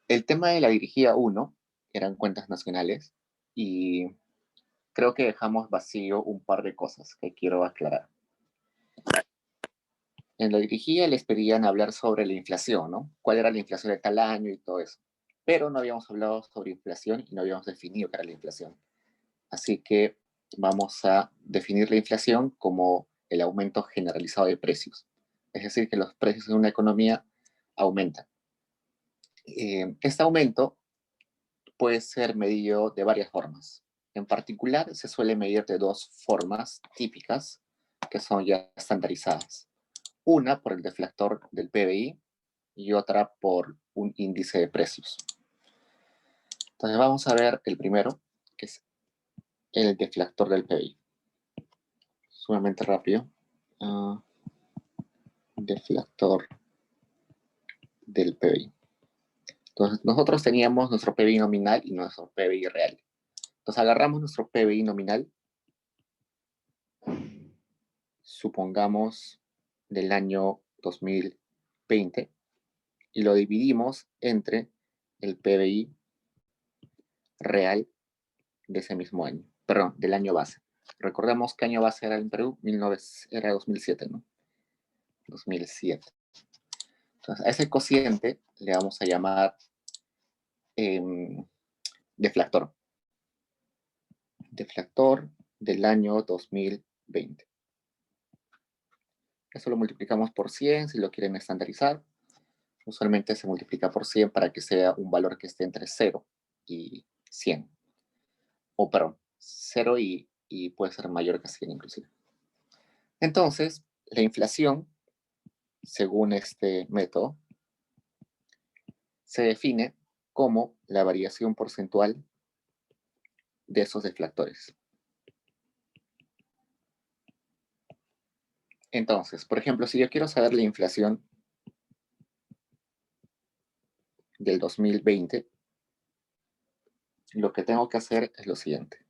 El tema de la dirigida 1 eran cuentas nacionales y creo que dejamos vacío un par de cosas que quiero aclarar. En la dirigida les pedían hablar sobre la inflación, ¿no? ¿Cuál era la inflación de tal año y todo eso? Pero no habíamos hablado sobre inflación y no habíamos definido qué era la inflación. Así que vamos a definir la inflación como el aumento generalizado de precios. Es decir, que los precios en una economía aumentan. Este aumento puede ser medido de varias formas. En particular, se suele medir de dos formas típicas que son ya estandarizadas. Una por el deflactor del PBI y otra por un índice de precios. Entonces vamos a ver el primero, que es el deflactor del PBI. Sumamente rápido. Deflactor del PBI. Entonces nosotros teníamos nuestro PBI nominal y nuestro PBI real. Entonces agarramos nuestro PBI nominal, supongamos del año 2020, y lo dividimos entre el PBI real de ese mismo año, perdón, del año base. Recordemos qué año base era en Perú, era 2007, ¿no? 2007. Entonces, a ese cociente le vamos a llamar deflactor. Deflactor del año 2020. Eso lo multiplicamos por 100 si lo quieren estandarizar. Usualmente se multiplica por 100 para que sea un valor que esté entre 0 y 100. O perdón, 0 y puede ser mayor que 100 inclusive. Entonces, la inflación, según este método, se define como la variación porcentual de esos deflactores. Entonces, por ejemplo, si yo quiero saber la inflación del 2020, lo que tengo que hacer es lo siguiente.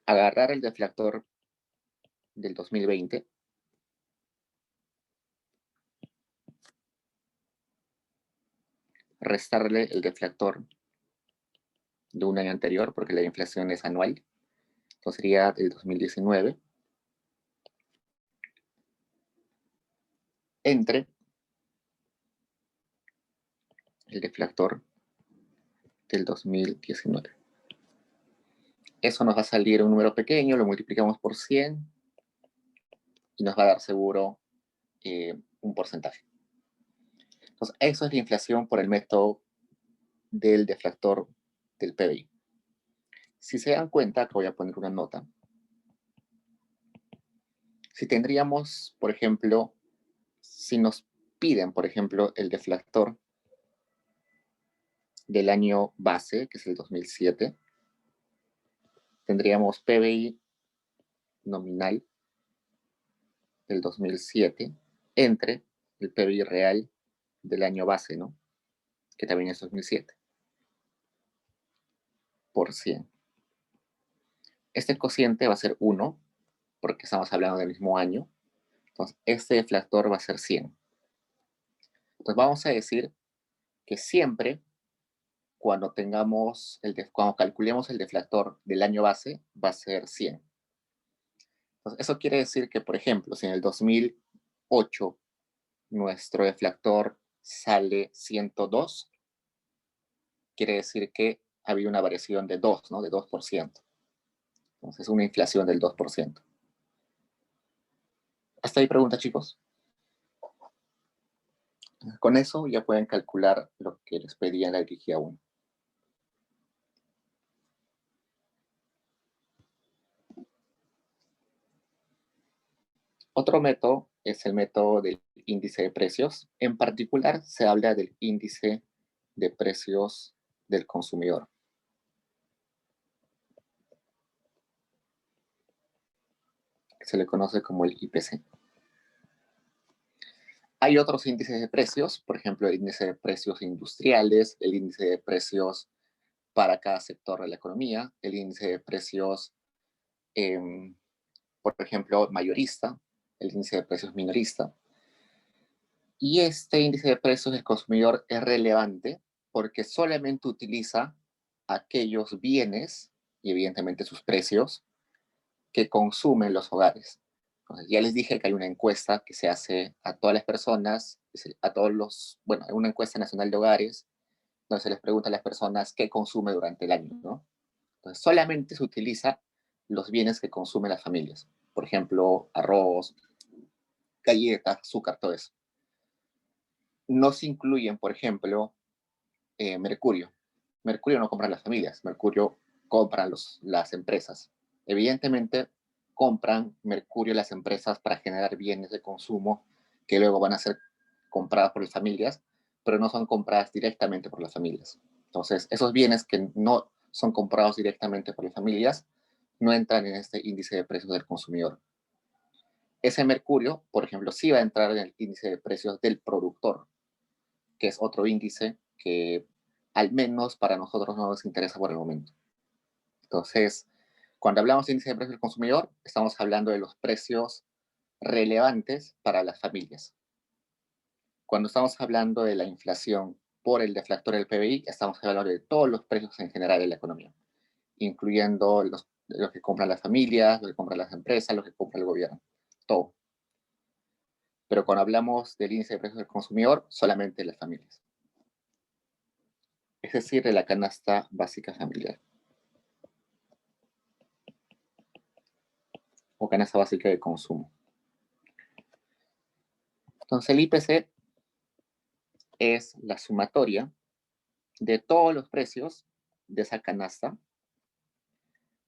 Agarrar el deflactor del 2020, restarle el deflactor de un año anterior, porque la inflación es anual, entonces sería del 2019, entre el deflactor del 2019. Eso nos va a salir un número pequeño, lo multiplicamos por 100 y nos va a dar seguro un porcentaje. Entonces, eso es la inflación por el método del deflactor del PBI. Si se dan cuenta, acá voy a poner una nota. Si tendríamos, por ejemplo, si nos piden, por ejemplo, el deflactor del año base, que es el 2007, tendríamos PBI nominal del 2007 entre el PBI real del año base, ¿no? Que también es 2007, por 100. Este cociente va a ser 1, porque estamos hablando del mismo año. Entonces, este deflactor va a ser 100. Entonces, vamos a decir que siempre cuando cuando calculemos el deflactor del año base, va a ser 100. Entonces, eso quiere decir que, por ejemplo, si en el 2008 nuestro deflactor sale 102, quiere decir que había una variación de 2, ¿no? De 2%. Entonces, una inflación del 2%. ¿Hasta ahí pregunta, chicos? Con eso ya pueden calcular lo que les pedía en la dirigida 1. Otro método es el método del índice de precios. En particular, se habla del índice de precios del consumidor. Se le conoce como el IPC. Hay otros índices de precios, por ejemplo, el índice de precios industriales, el índice de precios para cada sector de la economía, el índice de precios, por ejemplo, mayorista, el índice de precios minorista. Y este índice de precios del consumidor es relevante porque solamente utiliza aquellos bienes y evidentemente sus precios que consumen los hogares. Entonces, ya les dije que hay una encuesta que se hace a todas las personas, a todos los, bueno, una encuesta nacional de hogares, donde se les pregunta a las personas qué consume durante el año, ¿no? Entonces, solamente se utiliza los bienes que consumen las familias. Por ejemplo, arroz, galletas, azúcar, todo eso. No se incluyen, por ejemplo, mercurio. Mercurio no compran las familias, mercurio compran las empresas. Evidentemente, compran mercurio las empresas para generar bienes de consumo que luego van a ser compradas por las familias, pero no son compradas directamente por las familias. Entonces, esos bienes que no son comprados directamente por las familias no entran en este índice de precios del consumidor. Ese mercurio, por ejemplo, sí va a entrar en el índice de precios del productor, que es otro índice que al menos para nosotros no nos interesa por el momento. Entonces, cuando hablamos de índice de precios del consumidor, estamos hablando de los precios relevantes para las familias. Cuando estamos hablando de la inflación por el deflactor del PBI, estamos hablando de todos los precios en general de la economía, incluyendo los que compran las familias, los que compran las empresas, los que compra el gobierno, todo. Pero cuando hablamos del índice de precios del consumidor, solamente las familias. Es decir, de la canasta básica familiar o canasta básica de consumo. Entonces el IPC es la sumatoria de todos los precios de esa canasta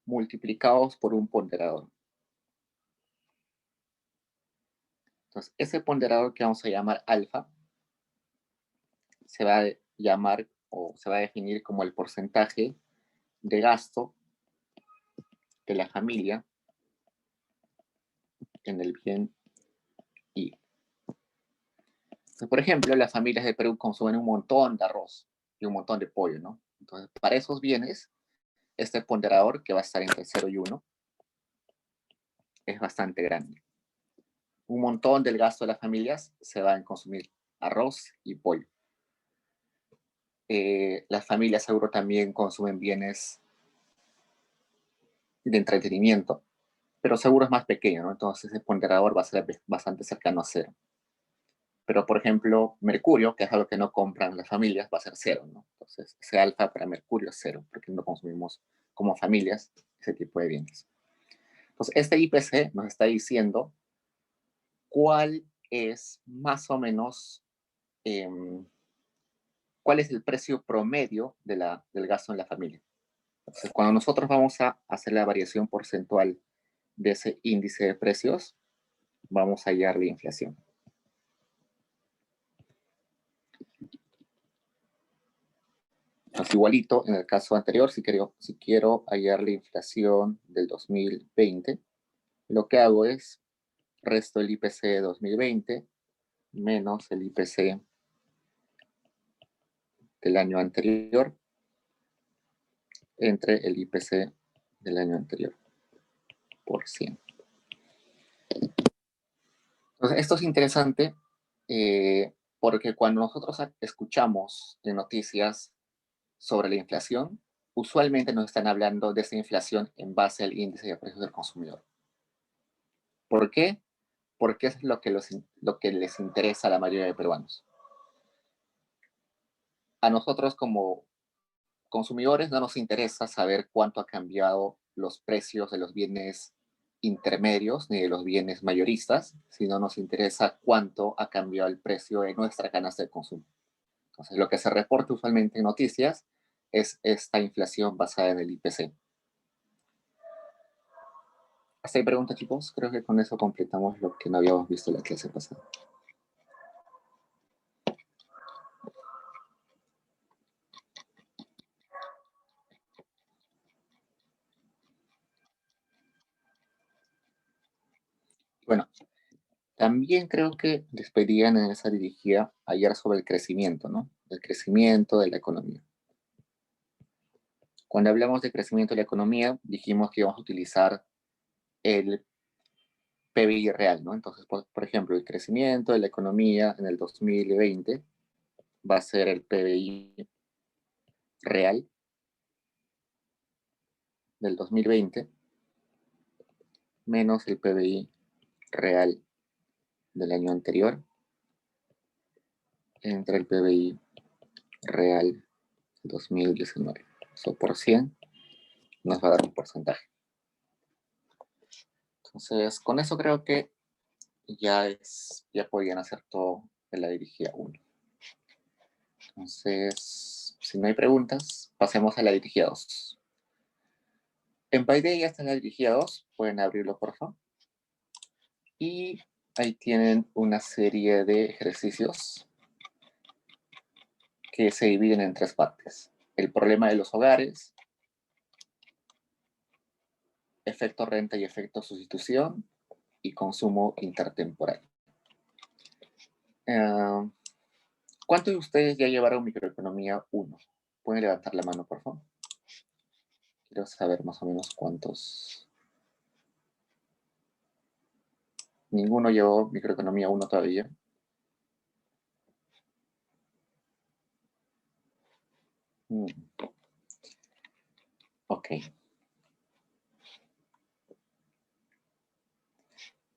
multiplicados por un ponderador. Entonces ese ponderador que vamos a llamar alfa se va a llamar o se va a definir como el porcentaje de gasto de la familia en el bien I. Entonces, por ejemplo, las familias de Perú consumen un montón de arroz y un montón de pollo, ¿no? Entonces, para esos bienes, este ponderador, que va a estar entre 0 y 1, es bastante grande. Un montón del gasto de las familias se va a consumir arroz y pollo. Las familias seguro también consumen bienes de entretenimiento, pero seguro es más pequeño, ¿no? Entonces ese ponderador va a ser bastante cercano a 0. Pero, por ejemplo, mercurio, que es algo que no compran las familias, va a ser 0, ¿no? Entonces ese alfa para mercurio es 0, porque no consumimos como familias ese tipo de bienes. Entonces este IPC nos está diciendo cuál es más o menos, cuál es el precio promedio del gasto en la familia. Entonces, cuando nosotros vamos a hacer la variación porcentual de ese índice de precios, vamos a hallar la inflación. Entonces, igualito en el caso anterior, si quiero hallar la inflación del 2020, lo que hago es resto el IPC de 2020 menos el IPC del año anterior entre el IPC del año anterior por 100. Entonces, esto es interesante porque cuando nosotros escuchamos en noticias sobre la inflación, usualmente nos están hablando de esa inflación en base al índice de precios del consumidor. ¿Por qué? Porque es lo que les interesa a la mayoría de peruanos. A nosotros como consumidores no nos interesa saber cuánto ha cambiado los precios de los bienes intermedios ni de los bienes mayoristas, sino nos interesa cuánto ha cambiado el precio de nuestra canasta de consumo. Entonces, lo que se reporta usualmente en noticias es esta inflación basada en el IPC. ¿Hasta ahí preguntas, chicos? Creo que con eso completamos lo que no habíamos visto en la clase pasada. Bueno, también creo que les pedían en esa dirigida ayer sobre el crecimiento, ¿no? El crecimiento de la economía. Cuando hablamos de crecimiento de la economía, dijimos que íbamos a utilizar el PBI real, ¿no? Entonces, por ejemplo, el crecimiento de la economía en el 2020 va a ser el PBI real del 2020 menos el PBI real del año anterior entre el PBI real 2019. Eso por 100 nos va a dar un porcentaje. Entonces, con eso creo que ya podían hacer todo de la dirigida 1. Entonces, si no hay preguntas, pasemos a la dirigida 2. En Payday ya está en la dirigida 2. Pueden abrirlo, por favor. Y ahí tienen una serie de ejercicios que se dividen en 3 partes. El problema de los hogares, efecto renta y efecto sustitución, y consumo intertemporal. ¿Cuántos de ustedes ya llevaron microeconomía 1? ¿Pueden levantar la mano, por favor? Quiero saber más o menos cuántos. ¿Ninguno llevó microeconomía 1 todavía? Ok.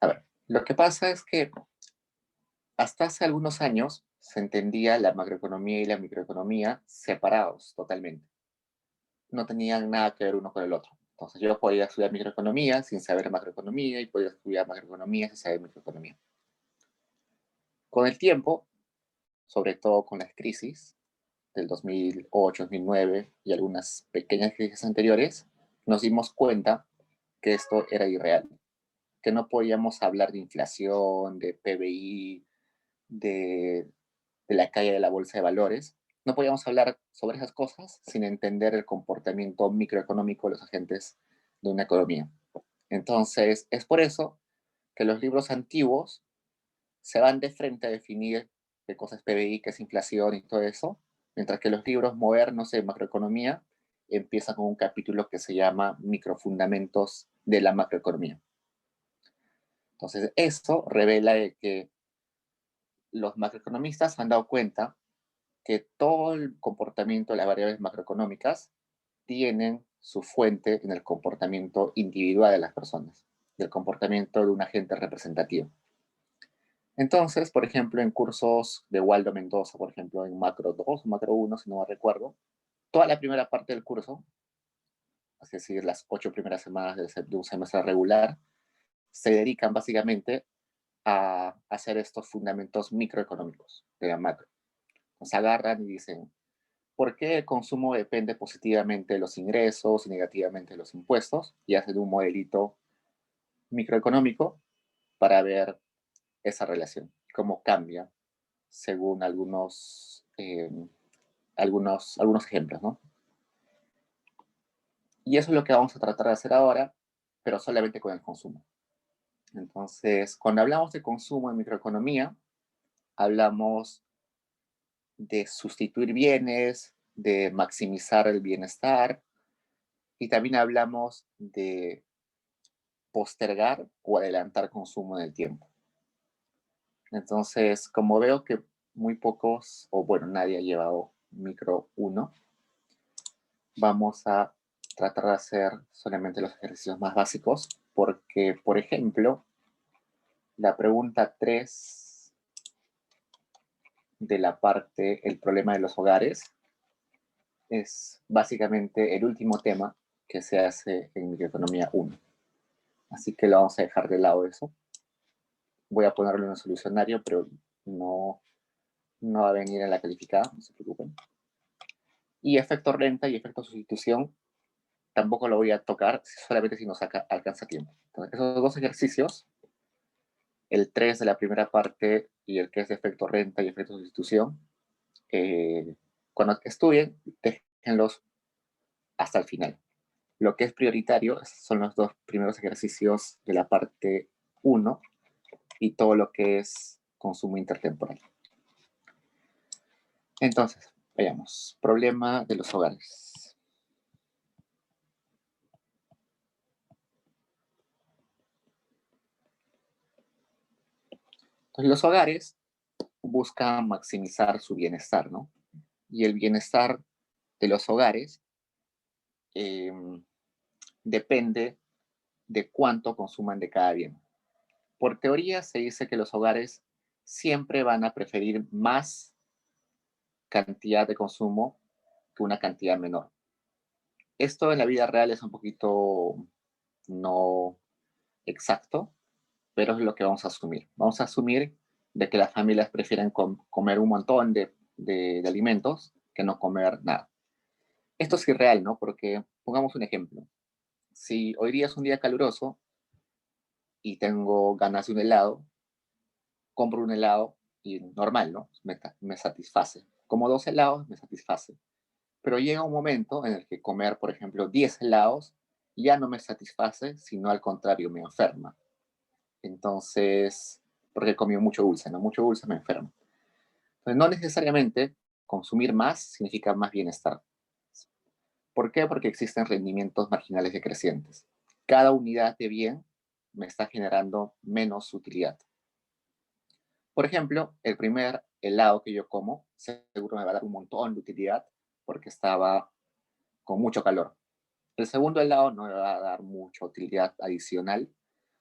A ver, lo que pasa es que hasta hace algunos años se entendía la macroeconomía y la microeconomía separados totalmente. No tenían nada que ver uno con el otro. Entonces yo podía estudiar microeconomía sin saber macroeconomía y podía estudiar macroeconomía sin saber microeconomía. Con el tiempo, sobre todo con las crisis del 2008, 2009 y algunas pequeñas crisis anteriores, nos dimos cuenta que esto era irreal, que no podíamos hablar de inflación, de PBI, de la caída de la bolsa de valores. No podíamos hablar sobre esas cosas sin entender el comportamiento microeconómico de los agentes de una economía. Entonces, es por eso que los libros antiguos se van de frente a definir qué cosa es PBI, qué es inflación y todo eso, mientras que los libros modernos de macroeconomía empiezan con un capítulo que se llama Microfundamentos de la macroeconomía. Entonces, eso revela que los macroeconomistas se han dado cuenta que todo el comportamiento de las variables macroeconómicas tienen su fuente en el comportamiento individual de las personas, del comportamiento de un agente representativo. Entonces, por ejemplo, en cursos de Waldo Mendoza, por ejemplo, en Macro 2 o Macro 1, si no me recuerdo, toda la primera parte del curso, es decir, las 8 primeras semanas de un semestre regular, se dedican básicamente a hacer estos fundamentos microeconómicos de la macro. Nos agarran y dicen, ¿por qué el consumo depende positivamente de los ingresos y negativamente de los impuestos? Y hacen un modelito microeconómico para ver esa relación, cómo cambia según algunos ejemplos, ¿no? Y eso es lo que vamos a tratar de hacer ahora, pero solamente con el consumo. Entonces, cuando hablamos de consumo en microeconomía, hablamos de sustituir bienes, de maximizar el bienestar, y también hablamos de postergar o adelantar consumo en el tiempo. Entonces, como veo que muy pocos, o bueno, nadie ha llevado micro 1, vamos a tratar de hacer solamente los ejercicios más básicos, porque, por ejemplo, la pregunta 3 de la parte El problema de los hogares es básicamente el último tema que se hace en microeconomía 1. Así que lo vamos a dejar de lado eso. Voy a ponerlo en el solucionario, pero no va a venir en la calificada, no se preocupen. Y efecto renta y efecto sustitución tampoco lo voy a tocar, solamente si nos alcanza tiempo. Entonces, esos dos ejercicios, el 3 de la primera parte y el que es de efecto renta y efecto sustitución, cuando estudien, déjenlos hasta el final. Lo que es prioritario son los dos primeros ejercicios de la parte 1 y todo lo que es consumo intertemporal. Entonces, veamos. Problema de los hogares. Entonces, los hogares buscan maximizar su bienestar, ¿no? Y el bienestar de los hogares eh, depende de cuánto consuman de cada bien. Por teoría se dice que los hogares siempre van a preferir más cantidad de consumo que una cantidad menor. Esto en la vida real es un poquito no exacto, pero es lo que vamos a asumir. Vamos a asumir de que las familias prefieren comer un montón de alimentos que no comer nada. Esto es irreal, ¿no? Porque pongamos un ejemplo. Si hoy día es un día caluroso y tengo ganas de un helado, compro un helado y normal, ¿no? Me satisface. Como 2 helados, me satisface. Pero llega un momento en el que comer, por ejemplo, 10 helados ya no me satisface, sino al contrario, me enferma. Entonces, porque comí mucho dulce, ¿no? Mucho dulce me enferma. Entonces, no necesariamente consumir más significa más bienestar. ¿Por qué? Porque existen rendimientos marginales decrecientes. Cada unidad de bien me está generando menos utilidad. Por ejemplo, el primer helado que yo como seguro me va a dar un montón de utilidad porque estaba con mucho calor. El segundo helado no me va a dar mucha utilidad adicional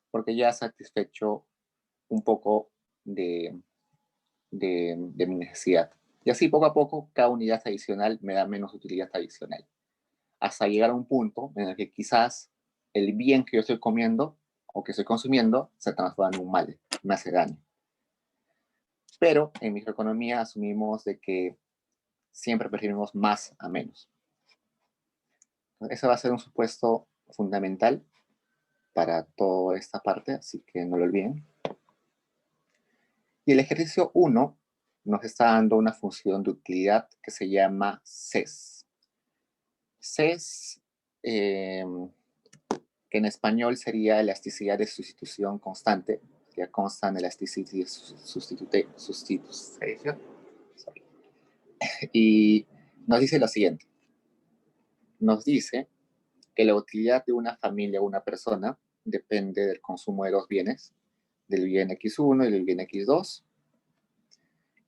porque ya ha satisfecho un poco de mi necesidad. Y así poco a poco cada unidad adicional me da menos utilidad adicional. Hasta llegar a un punto en el que quizás el bien que yo estoy comiendo o que estoy consumiendo se transforma en un mal, me hace daño. Pero en microeconomía asumimos de que siempre preferimos más a menos. Ese va a ser un supuesto fundamental para toda esta parte, así que no lo olviden. Y el ejercicio 1 nos está dando una función de utilidad que se llama CES. CES, que en español sería elasticidad de sustitución constante, que consta en elasticidad sustitución. Y nos dice lo siguiente. Nos dice que la utilidad de una familia o una persona depende del consumo de dos bienes, del bien X1 y del bien X2,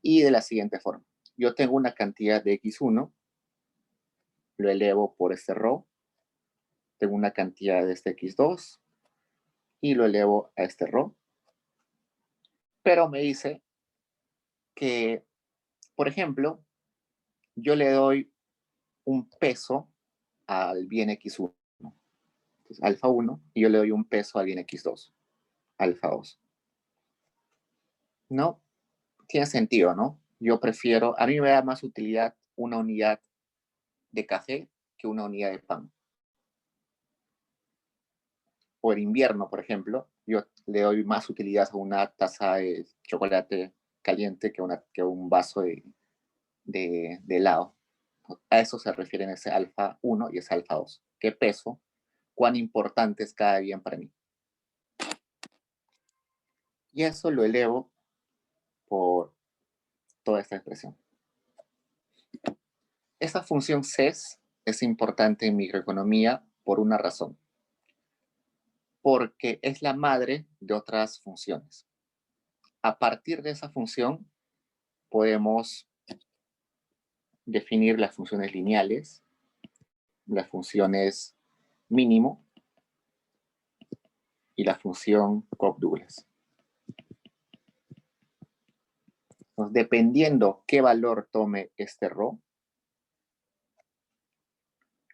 y de la siguiente forma. Yo tengo una cantidad de X1, lo elevo por este ρ, tengo una cantidad de este X2 y lo elevo a este ρ, pero me dice que, por ejemplo, yo le doy un peso al bien X1, entonces, alfa 1, y yo le doy un peso al bien X2, alfa 2. No tiene sentido, ¿no? Yo prefiero, a mí me da más utilidad una unidad de café que una unidad de pan. O en invierno, por ejemplo, yo le doy más utilidad a una taza de chocolate caliente que un vaso de helado. A eso se refieren ese alfa 1 y ese alfa 2. ¿Qué peso? ¿Cuán importante es cada bien para mí? Y eso lo elevo por toda esta expresión. Esta función CES es importante en microeconomía por una razón. Porque es la madre de otras funciones. A partir de esa función podemos definir las funciones lineales, las funciones mínimo y la función Cobb-Douglas. Entonces, dependiendo qué valor tome este ρ,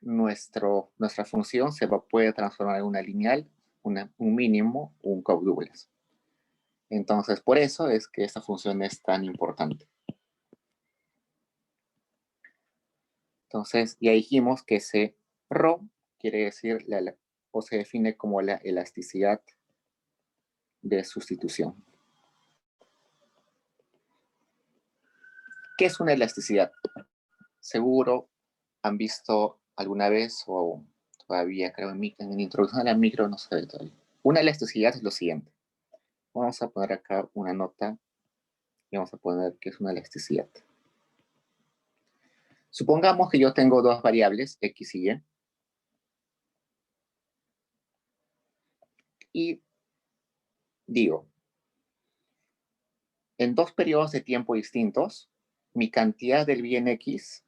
nuestra función puede transformar en una lineal, un mínimo, un Cobb-Douglas. Entonces, por eso es que esta función es tan importante. Entonces, ya dijimos que ese ρ quiere decir, o se define como la elasticidad de sustitución. ¿Qué es una elasticidad? Seguro han visto alguna vez, o todavía creo en la introducción a la micro no se ve todavía. Una elasticidad es lo siguiente. Vamos a poner acá una nota y vamos a poner que es una elasticidad. Supongamos que yo tengo dos variables, X y Y, y digo, En dos periodos de tiempo distintos, mi cantidad del bien X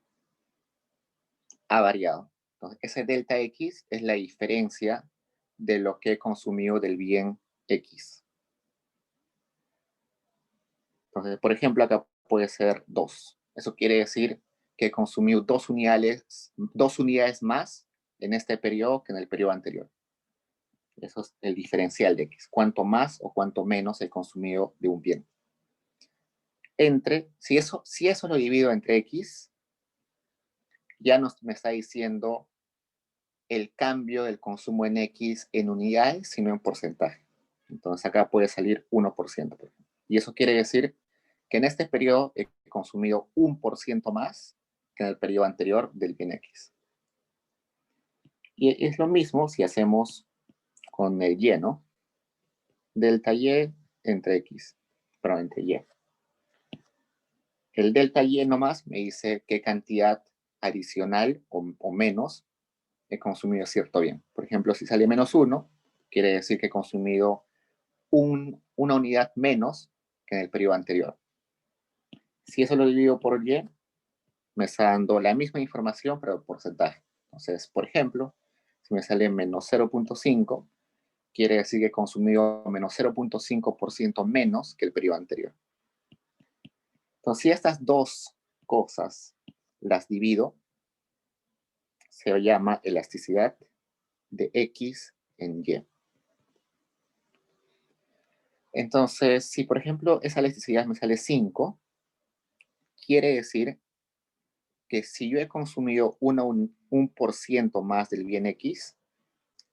ha variado. Entonces, ese delta X es la diferencia de lo que he consumido del bien X. Entonces, por ejemplo, acá puede ser 2. Eso quiere decir que he consumido 2 unidades más en este periodo que en el periodo anterior. Eso es el diferencial de X. Cuánto más o cuánto menos he consumido de un bien. Si eso lo divido entre X, ya me está diciendo el cambio del consumo en X en unidades, sino en porcentaje. Entonces acá puede salir 1%. Por ejemplo. Y eso quiere decir que en este periodo he consumido 1% más que en el periodo anterior del bien X. Y es lo mismo si hacemos con el Y, ¿no? Delta Y entre X, pero entre Y. El delta Y nomás me dice qué cantidad adicional o menos he consumido cierto bien. Por ejemplo, si sale -1, quiere decir que he consumido una unidad menos que en el periodo anterior. Si eso lo divido por Y, me está dando la misma información, pero porcentaje. Entonces, por ejemplo, si me sale -0.5, quiere decir que he consumido -0.5% menos que el periodo anterior. Entonces, si estas dos cosas las divido, se llama elasticidad de X en Y. Entonces, si por ejemplo esa elasticidad me sale 5, quiere decir que si yo he consumido un por ciento más del bien X,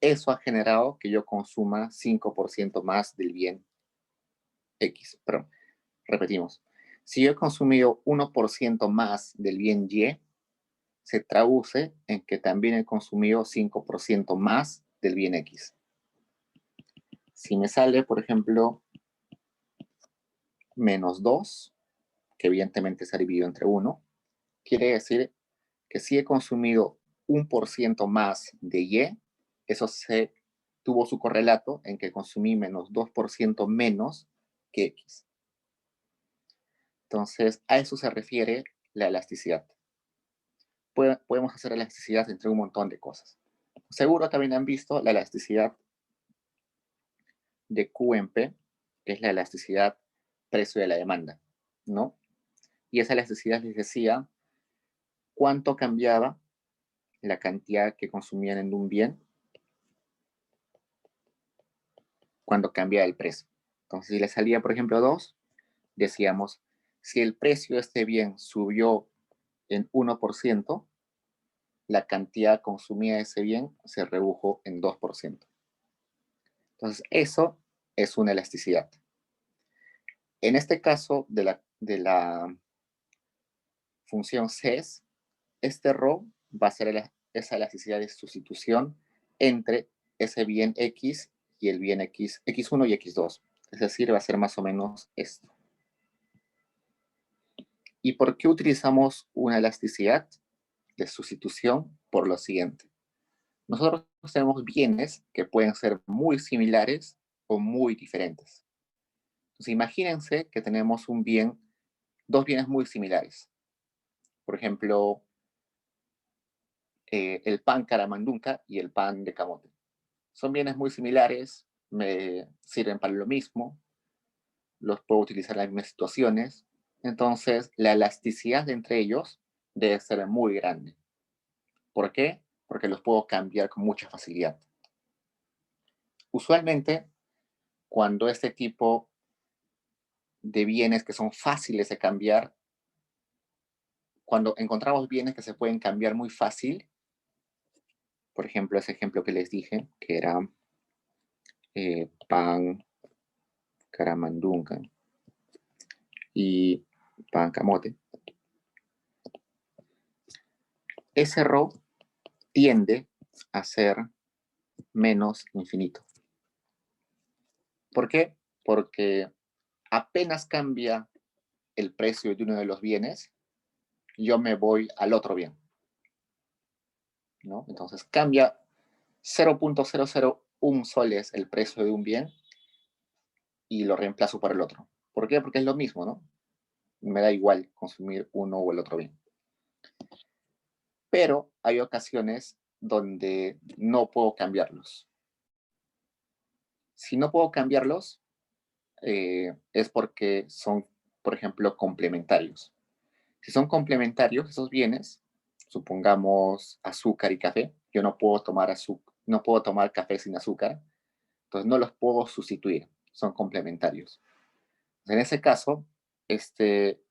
eso ha generado que yo consuma 5% más del bien X. Pero, repetimos, si yo he consumido 1% más del bien Y, se traduce en que también he consumido 5% más del bien X. Si me sale, por ejemplo, -2, que evidentemente se ha dividido entre 1, quiere decir que si he consumido 1% más de Y, eso se tuvo su correlato en que consumí -2% menos que X. Entonces, a eso se refiere la elasticidad. Podemos hacer elasticidad entre un montón de cosas. Seguro también han visto la elasticidad de QMP, que es la elasticidad precio de la demanda, ¿no? Y esa elasticidad les decía cuánto cambiaba la cantidad que consumían en un bien cuando cambiaba el precio. Entonces, si le salía, por ejemplo, 2, decíamos, si el precio de este bien subió en 1%, la cantidad consumida de ese bien se redujo en 2%. Entonces, eso es una elasticidad. En este caso de la función CES, este ρ va a ser esa elasticidad de sustitución entre ese bien X y el bien X1 y X2. Es decir, va a ser más o menos esto. ¿Y por qué utilizamos una elasticidad de sustitución? Por lo siguiente. Nosotros tenemos bienes que pueden ser muy similares o muy diferentes. Entonces, imagínense que tenemos dos bienes muy similares. Por ejemplo, el pan caramandunca y el pan de camote. Son bienes muy similares, me sirven para lo mismo, los puedo utilizar en las mismas situaciones. Entonces, la elasticidad entre ellos debe ser muy grande. ¿Por qué? Porque los puedo cambiar con mucha facilidad. Usualmente, cuando este tipo de bienes que son fáciles de cambiar, cuando encontramos bienes que se pueden cambiar muy fácil, por ejemplo, ese ejemplo que les dije, que era pan caramandunca y pan camote, ese ρ tiende a ser menos infinito. ¿Por qué? Porque apenas cambia el precio de uno de los bienes, yo me voy al otro bien, ¿no? Entonces cambia 0.001 soles el precio de un bien y lo reemplazo por el otro. ¿Por qué? Porque es lo mismo, ¿no? Me da igual consumir uno o el otro bien. Pero hay ocasiones donde no puedo cambiarlos. Si no puedo cambiarlos, es porque son, por ejemplo, complementarios. Si son complementarios esos bienes, supongamos azúcar y café, yo no puedo tomar no puedo tomar café sin azúcar, entonces no los puedo sustituir, son complementarios. En ese caso, este,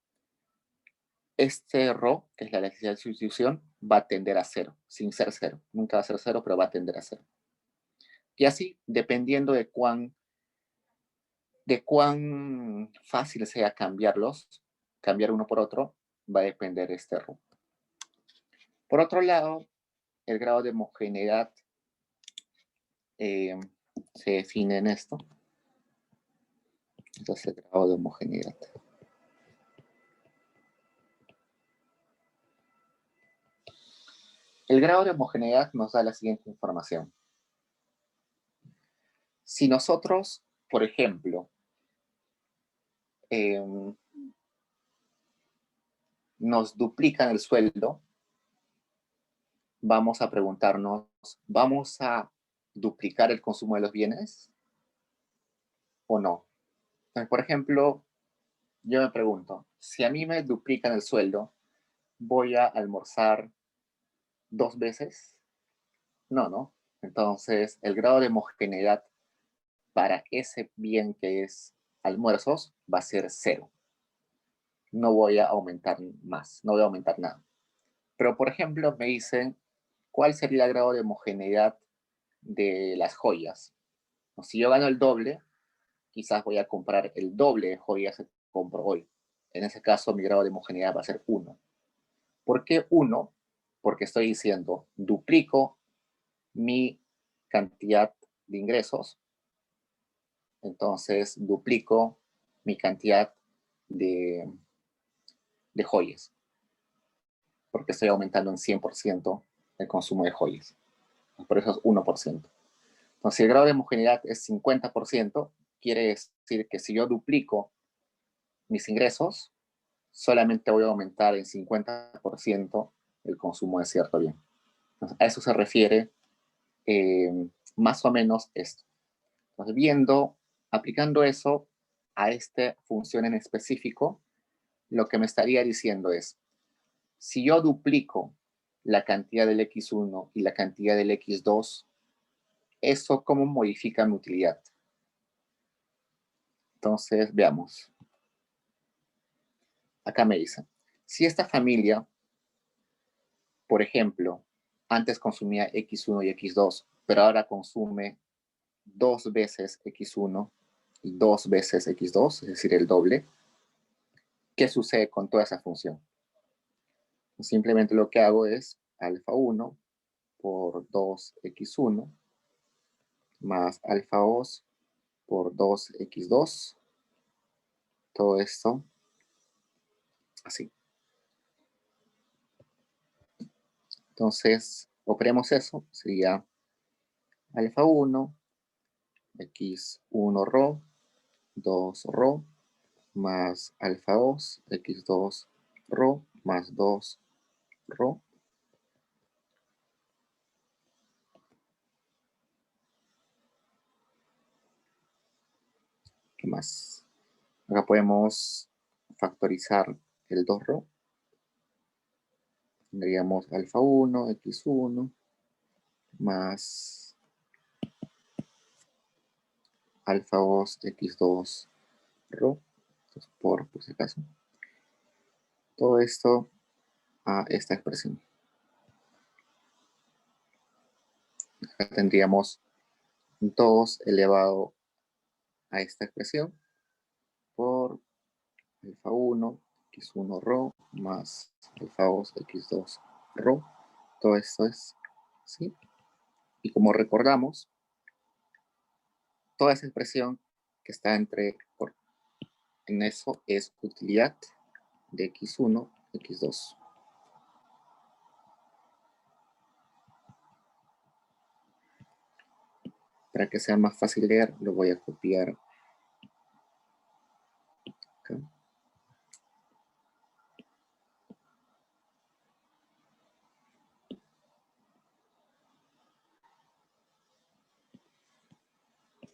este RO, que es la necesidad de sustitución, va a tender a cero, sin ser cero. Nunca va a ser cero, pero va a tender a cero. Y así, dependiendo de cuán fácil sea cambiar uno por otro, va a depender este RO. Por otro lado, el grado de homogeneidad eh, se define en esto. Entonces, el grado de homogeneidad. El grado de homogeneidad nos da la siguiente información. Si nosotros, por ejemplo, nos duplican el sueldo, vamos a preguntarnos, ¿vamos a duplicar el consumo de los bienes o no? Entonces, por ejemplo, yo me pregunto, si a mí me duplican el sueldo, ¿voy a almorzar 2 veces? No, ¿no? Entonces, el grado de homogeneidad para ese bien que es almuerzos va a ser cero. No voy a aumentar más, no voy a aumentar nada. Pero, por ejemplo, me dicen, ¿cuál sería el grado de homogeneidad de las joyas? Si yo gano el doble, quizás voy a comprar el doble de joyas que compro hoy. En ese caso, mi grado de homogeneidad va a ser 1. ¿Por qué 1? Porque estoy diciendo, duplico mi cantidad de ingresos, entonces duplico mi cantidad de, de joyas, porque estoy aumentando en 100% el consumo de joyas. Por eso es 1%. Entonces, si el grado de homogeneidad es 50%, quiere decir que si yo duplico mis ingresos, solamente voy a aumentar en 50% el consumo de cierto bien. Entonces, a eso se refiere más o menos esto. Entonces, aplicando eso a esta función en específico, lo que me estaría diciendo es, si yo duplico la cantidad del X1 y la cantidad del X2, ¿eso cómo modifica mi utilidad? Entonces, veamos. Acá me dicen, si esta familia, por ejemplo, antes consumía X1 y X2, pero ahora consume 2 veces X1 y 2 veces X2, es decir, el doble, ¿qué sucede con toda esa función? Simplemente lo que hago es alfa 1 por 2X1 más alfa 2 por 2X2, todo esto así. Entonces, operemos eso, sería alfa 1, X1 rho, 2 rho, más alfa 2, X2 rho, más 2 rho. ¿Qué más? Acá podemos factorizar el 2 rho. Tendríamos alfa 1, X1, más alfa 2, X2 rho. Entonces, por si acaso. Todo esto a esta expresión. Acá tendríamos 2 elevado a esta expresión por alfa 1, X1 rho, más alfa 2, X2 rho. Todo esto es ¿sí? Y como recordamos, toda esa expresión que está en eso es utilidad de X1, X2. Para que sea más fácil leer, lo voy a copiar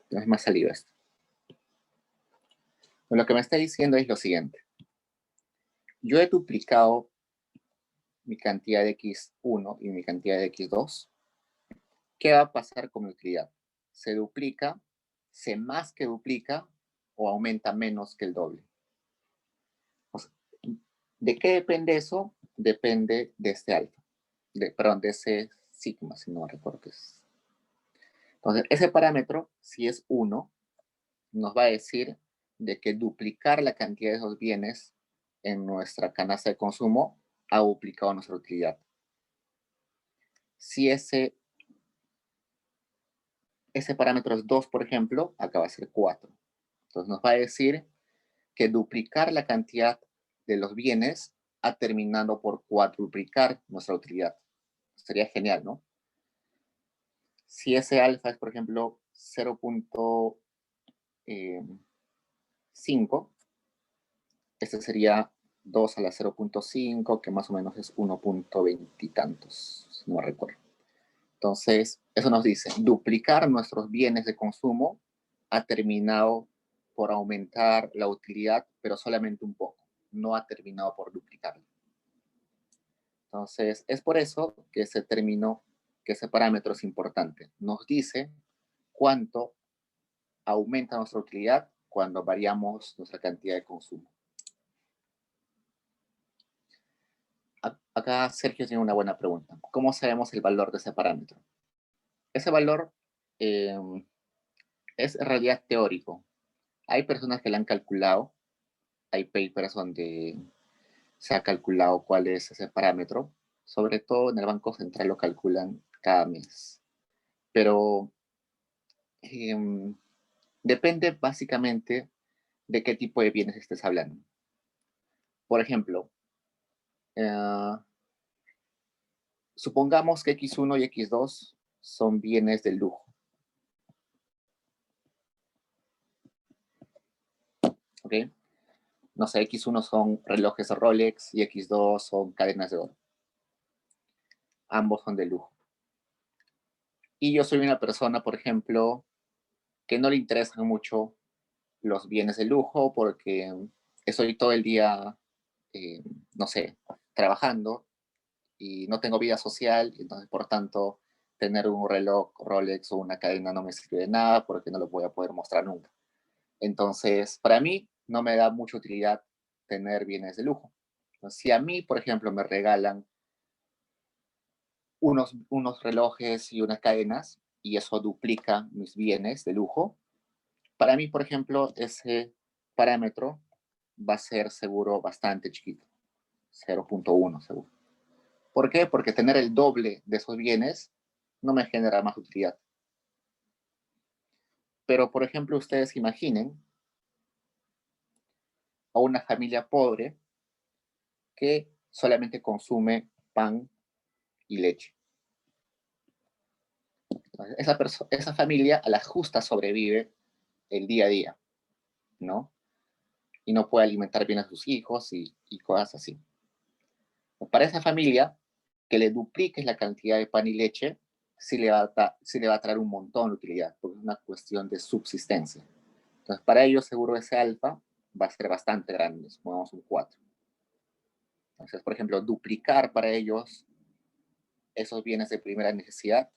No es más salido esto. Lo que me está diciendo es lo siguiente. Yo he duplicado mi cantidad de x1 y mi cantidad de x2. ¿Qué va a pasar con mi utilidad? ¿Se duplica, se más que duplica o aumenta menos que el doble? O sea, ¿de qué depende eso? Depende de este alfa, perdón, de ese sigma, si no recuerdo qué es. Entonces, ese parámetro, si es 1, nos va a decir de que duplicar la cantidad de esos bienes en nuestra canasta de consumo ha duplicado nuestra utilidad. Si ese parámetro es 2, por ejemplo, acá va a ser 4. Entonces nos va a decir que duplicar la cantidad de los bienes ha terminado por cuadruplicar nuestra utilidad. Sería genial, ¿no? Si ese alfa es, por ejemplo, 0.5, este sería 2 a la 0.5, que más o menos es 1.20 y tantos, si no me recuerdo. Entonces, eso nos dice, duplicar nuestros bienes de consumo ha terminado por aumentar la utilidad, pero solamente un poco, no ha terminado por duplicarla. Entonces, es por eso que ese término, que ese parámetro es importante. Nos dice cuánto aumenta nuestra utilidad cuando variamos nuestra cantidad de consumo. Acá Sergio tiene una buena pregunta. ¿Cómo sabemos el valor de ese parámetro? Ese valor es en realidad teórico. Hay personas que lo han calculado, hay papers donde se ha calculado cuál es ese parámetro, sobre todo en el Banco Central lo calculan cada mes. Pero depende básicamente de qué tipo de bienes estés hablando. Por ejemplo, supongamos que X1 y X2 son bienes de lujo. ¿Ok? No sé, X1 son relojes Rolex y X2 son cadenas de oro. Ambos son de lujo. Y yo soy una persona, por ejemplo, que no le interesan mucho los bienes de lujo porque estoy todo el día, no sé, trabajando y no tengo vida social, entonces por tanto tener un reloj Rolex o una cadena no me sirve de nada porque no lo voy a poder mostrar nunca. Entonces, para mí no me da mucha utilidad tener bienes de lujo. Entonces, si a mí, por ejemplo, me regalan unos relojes y unas cadenas y eso duplica mis bienes de lujo, para mí, por ejemplo, ese parámetro va a ser seguro bastante chiquito, 0.1 seguro. ¿Por qué? Porque tener el doble de esos bienes no me genera más utilidad. Pero, por ejemplo, ustedes imaginen a una familia pobre que solamente consume pan y leche. Esa familia a la justa sobrevive el día a día, ¿no? Y no puede alimentar bien a sus hijos y cosas así. Para esa familia, que le dupliques la cantidad de pan y leche, sí le va a traer un montón de utilidad, porque es una cuestión de subsistencia. Entonces, para ellos, seguro ese alfa va a ser bastante grande, supongamos un 4. Entonces, por ejemplo, duplicar para ellos esos bienes de primera necesidad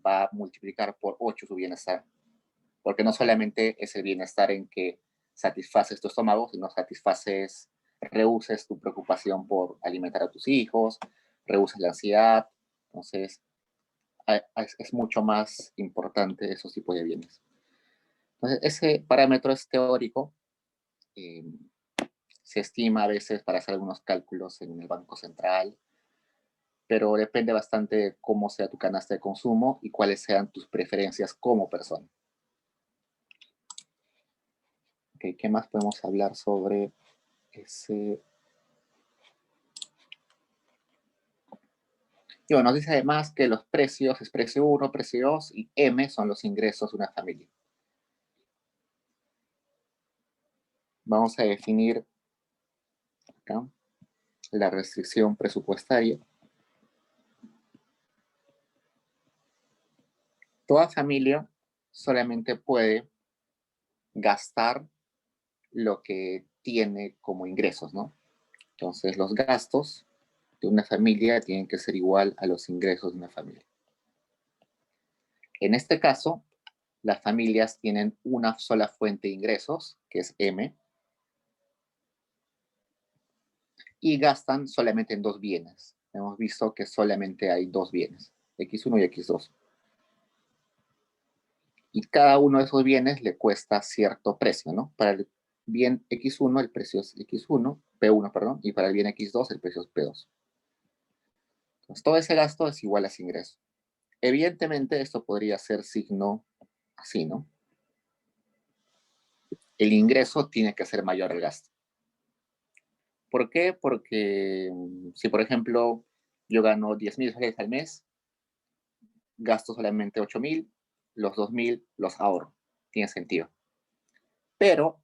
va a multiplicar por 8 su bienestar. Porque no solamente es el bienestar en que satisfaces tu estómago, sino reduces tu preocupación por alimentar a tus hijos, reduces la ansiedad. Entonces, es mucho más importante esos tipos de bienes. Entonces, ese parámetro es teórico. Se estima a veces para hacer algunos cálculos en el Banco Central, pero depende bastante de cómo sea tu canasta de consumo y cuáles sean tus preferencias como persona. Okay, ¿qué más podemos hablar sobre ese? Y bueno, nos dice además que los precios es precio 1, precio 2 y M son los ingresos de una familia. Vamos a definir acá la restricción presupuestaria. Toda familia solamente puede gastar lo que tiene como ingresos, ¿no? Entonces, los gastos de una familia tienen que ser igual a los ingresos de una familia. En este caso, las familias tienen una sola fuente de ingresos, que es M, y gastan solamente en dos bienes. Hemos visto que solamente hay dos bienes, X1 y X2. Y cada uno de esos bienes le cuesta cierto precio, ¿no? Para el bien X1 el precio es X1, P1, perdón, y para el bien X2 el precio es P2. Entonces, todo ese gasto es igual a ese ingreso. Evidentemente, esto podría ser signo así, ¿no? El ingreso tiene que ser mayor al gasto. ¿Por qué? Porque si, por ejemplo, yo gano 10,000 soles al mes, gasto solamente 8,000, los 2,000 los ahorro. Tiene sentido. Pero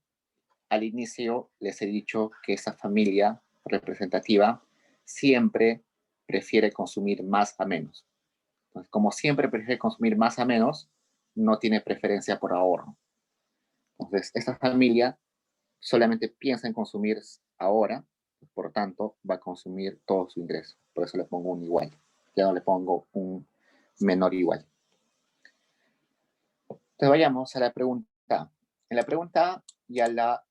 al inicio les he dicho que esa familia representativa siempre prefiere consumir más a menos. Entonces, como siempre prefiere consumir más a menos, no tiene preferencia por ahorro. Entonces, esta familia solamente piensa en consumir ahora, por tanto, va a consumir todo su ingreso. Por eso le pongo un igual. Ya no le pongo un menor igual. Entonces, vayamos a la pregunta A. En la pregunta A ya ya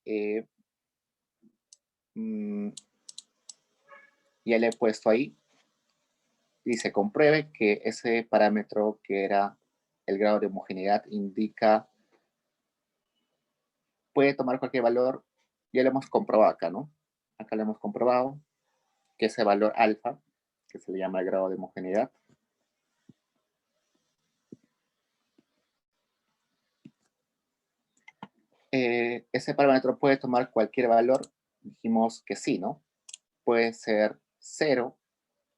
le he puesto ahí. Dice, compruebe que ese parámetro que era el grado de homogeneidad indica, puede tomar cualquier valor. Ya lo hemos comprobado acá, ¿no? Acá lo hemos comprobado que ese valor alfa, que se le llama el grado de homogeneidad, ese parámetro puede tomar cualquier valor. Dijimos que sí, ¿no? Puede ser 0,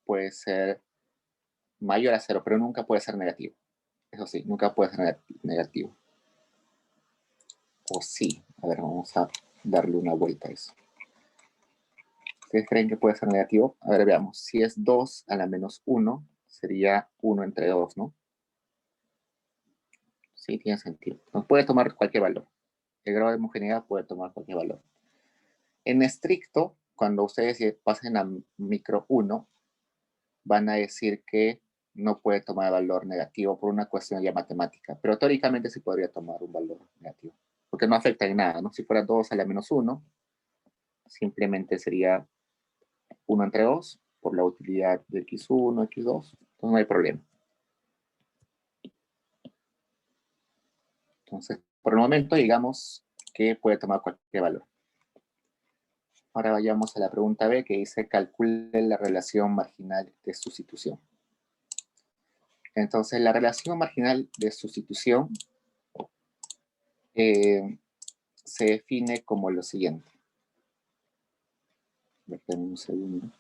puede ser mayor a 0, pero nunca puede ser negativo. Eso sí, nunca puede ser negativo. O sí. A ver, vamos a darle una vuelta a eso. ¿Ustedes creen que puede ser negativo? A ver, veamos. Si es 2 a la menos 1, sería 1 entre 2, ¿no? Sí, tiene sentido. Entonces puede tomar cualquier valor. El grado de homogeneidad puede tomar cualquier valor. En estricto, cuando ustedes pasen a micro 1, van a decir que no puede tomar valor negativo por una cuestión ya matemática, pero teóricamente sí podría tomar un valor negativo, porque no afecta en nada, ¿no? Si fuera 2 a la menos 1, simplemente sería 1 entre 2 por la utilidad de x1, x2, entonces no hay problema. Entonces, por el momento, digamos que puede tomar cualquier valor. Ahora vayamos a la pregunta B, que dice, calcule la relación marginal de sustitución. Entonces, la relación marginal de sustitución se define como lo siguiente. Déjenme un segundo.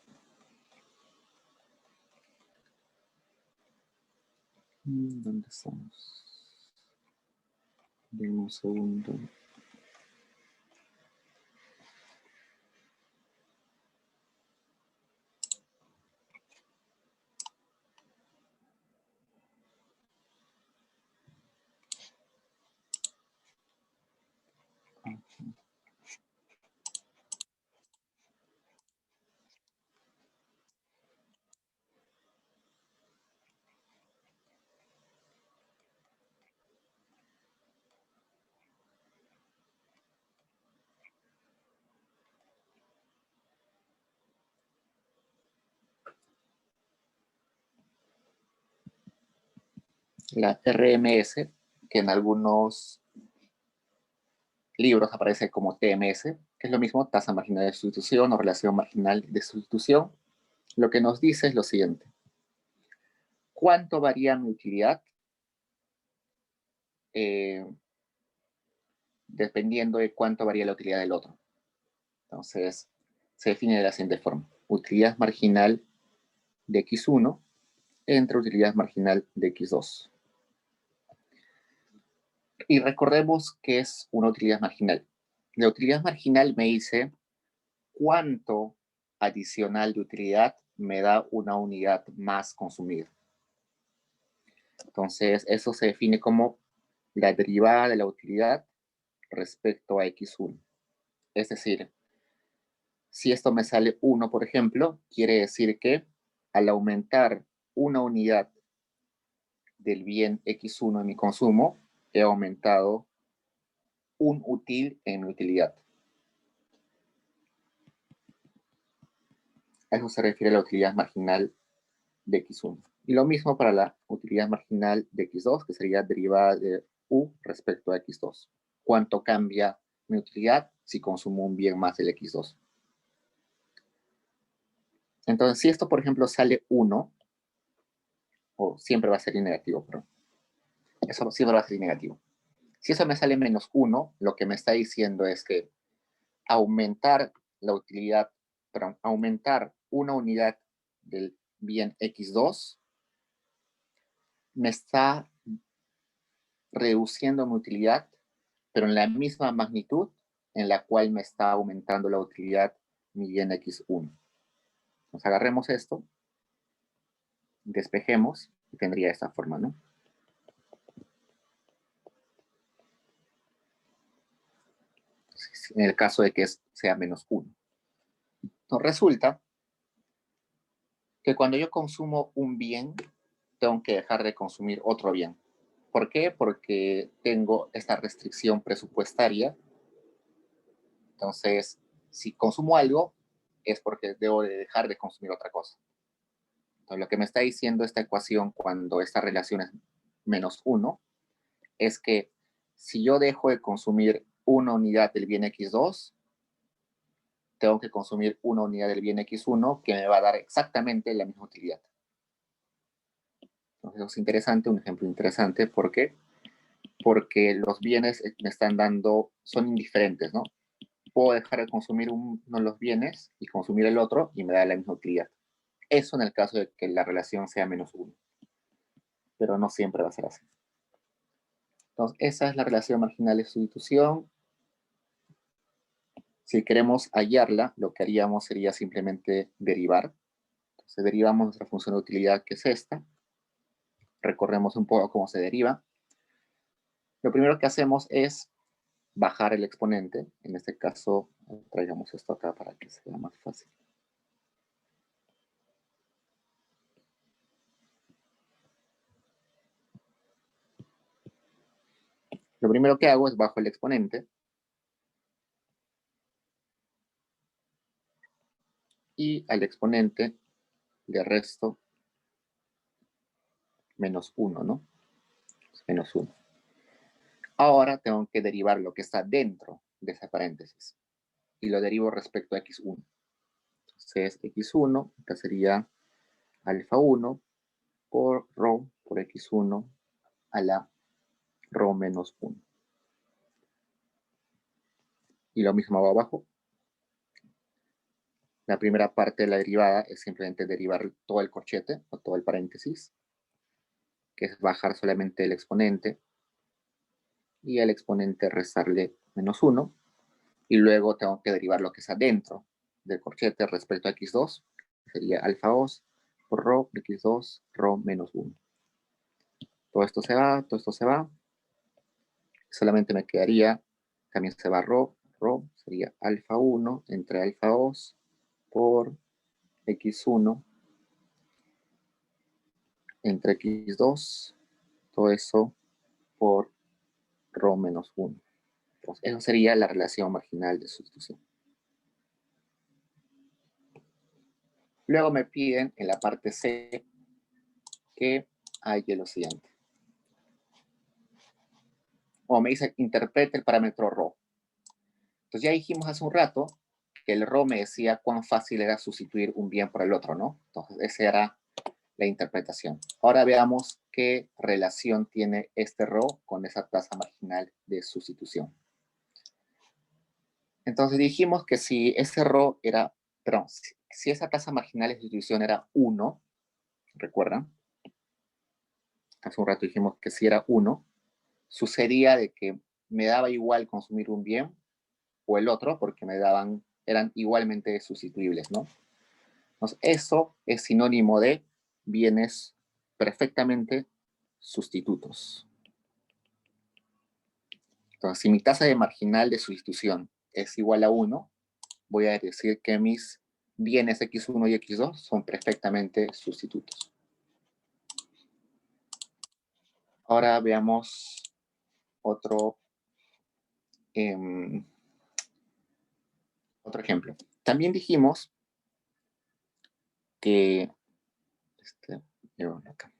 ¿Dónde estamos? Denme un segundo. La RMS, que en algunos libros aparece como TMS, que es lo mismo, tasa marginal de sustitución o relación marginal de sustitución, lo que nos dice es lo siguiente. ¿Cuánto varía mi utilidad? Dependiendo de cuánto varía la utilidad del otro. Entonces, se define de la siguiente forma. Utilidad marginal de X1 entre utilidad marginal de X2. Y recordemos que es una utilidad marginal. La utilidad marginal me dice cuánto adicional de utilidad me da una unidad más consumida. Entonces, eso se define como la derivada de la utilidad respecto a x1. Es decir, si esto me sale 1, por ejemplo, quiere decir que al aumentar una unidad del bien x1 en mi consumo, he aumentado un útil en mi utilidad. A eso se refiere la utilidad marginal de x1. Y lo mismo para la utilidad marginal de x2, que sería derivada de u respecto a x2. ¿Cuánto cambia mi utilidad si consumo un bien más del x2? Entonces, si esto, por ejemplo, sale 1, o siempre va a ser negativo, pero eso siempre va a ser negativo. Si eso me sale menos 1, lo que me está diciendo es que aumentar la utilidad, perdón, aumentar una unidad del bien x2 me está reduciendo mi utilidad, pero en la misma magnitud en la cual me está aumentando la utilidad mi bien x1. Nos agarremos esto, despejemos y tendría esta forma, ¿no? En el caso de que sea menos 1. Entonces resulta que cuando yo consumo un bien, tengo que dejar de consumir otro bien. ¿Por qué? Porque tengo esta restricción presupuestaria. Entonces, si consumo algo, es porque debo de dejar de consumir otra cosa. Entonces, lo que me está diciendo esta ecuación cuando esta relación es menos 1, es que si yo dejo de consumir una unidad del bien x2, tengo que consumir una unidad del bien x1 que me va a dar exactamente la misma utilidad. Entonces, eso es interesante, un ejemplo interesante. ¿Por qué? Porque los bienes me están dando, son indiferentes, ¿no? Puedo dejar de consumir uno de los bienes y consumir el otro y me da la misma utilidad. Eso en el caso de que la relación sea menos 1. Pero no siempre va a ser así. Entonces, esa es la relación marginal de sustitución. Si queremos hallarla, lo que haríamos sería simplemente derivar. Entonces, derivamos nuestra función de utilidad, que es esta. Recorremos un poco cómo se deriva. Lo primero que hacemos es bajar el exponente. En este caso, traigamos esto acá para que sea más fácil. Lo primero que hago es bajo el exponente. Y al exponente le resto menos 1, ¿no? Menos 1. Ahora tengo que derivar lo que está dentro de esa paréntesis. Y lo derivo respecto a x1. Entonces, x1, acá sería alfa 1 por rho por x1 a la rho menos 1. Y lo mismo hago abajo. La primera parte de la derivada es simplemente derivar todo el corchete o todo el paréntesis, que es bajar solamente el exponente y al exponente restarle menos 1. Y luego tengo que derivar lo que está dentro del corchete respecto a x2, sería alfa 2 por rho x2 rho menos 1. Todo esto se va, todo esto se va. Solamente me quedaría, también se va rho sería alfa 1 entre alfa 2 por x1 entre x2, todo eso por rho menos 1. Entonces, eso sería la relación marginal de sustitución. Luego me piden en la parte C que halle lo siguiente. O me dice, interprete el parámetro rho. Entonces ya dijimos hace un rato que el rho me decía cuán fácil era sustituir un bien por el otro, ¿no? Entonces esa era la interpretación. Ahora veamos qué relación tiene este rho con esa tasa marginal de sustitución. Entonces dijimos que si ese rho era, perdón, si esa tasa marginal de sustitución era 1, ¿recuerdan? Hace un rato dijimos que si era 1, sucedía de que me daba igual consumir un bien o el otro, porque eran igualmente sustituibles, ¿no? Entonces, eso es sinónimo de bienes perfectamente sustitutos. Entonces, si mi tasa de marginal de sustitución es igual a 1, voy a decir que mis bienes X1 y X2 son perfectamente sustitutos. Ahora veamos otro ejemplo. También dijimos que, acá,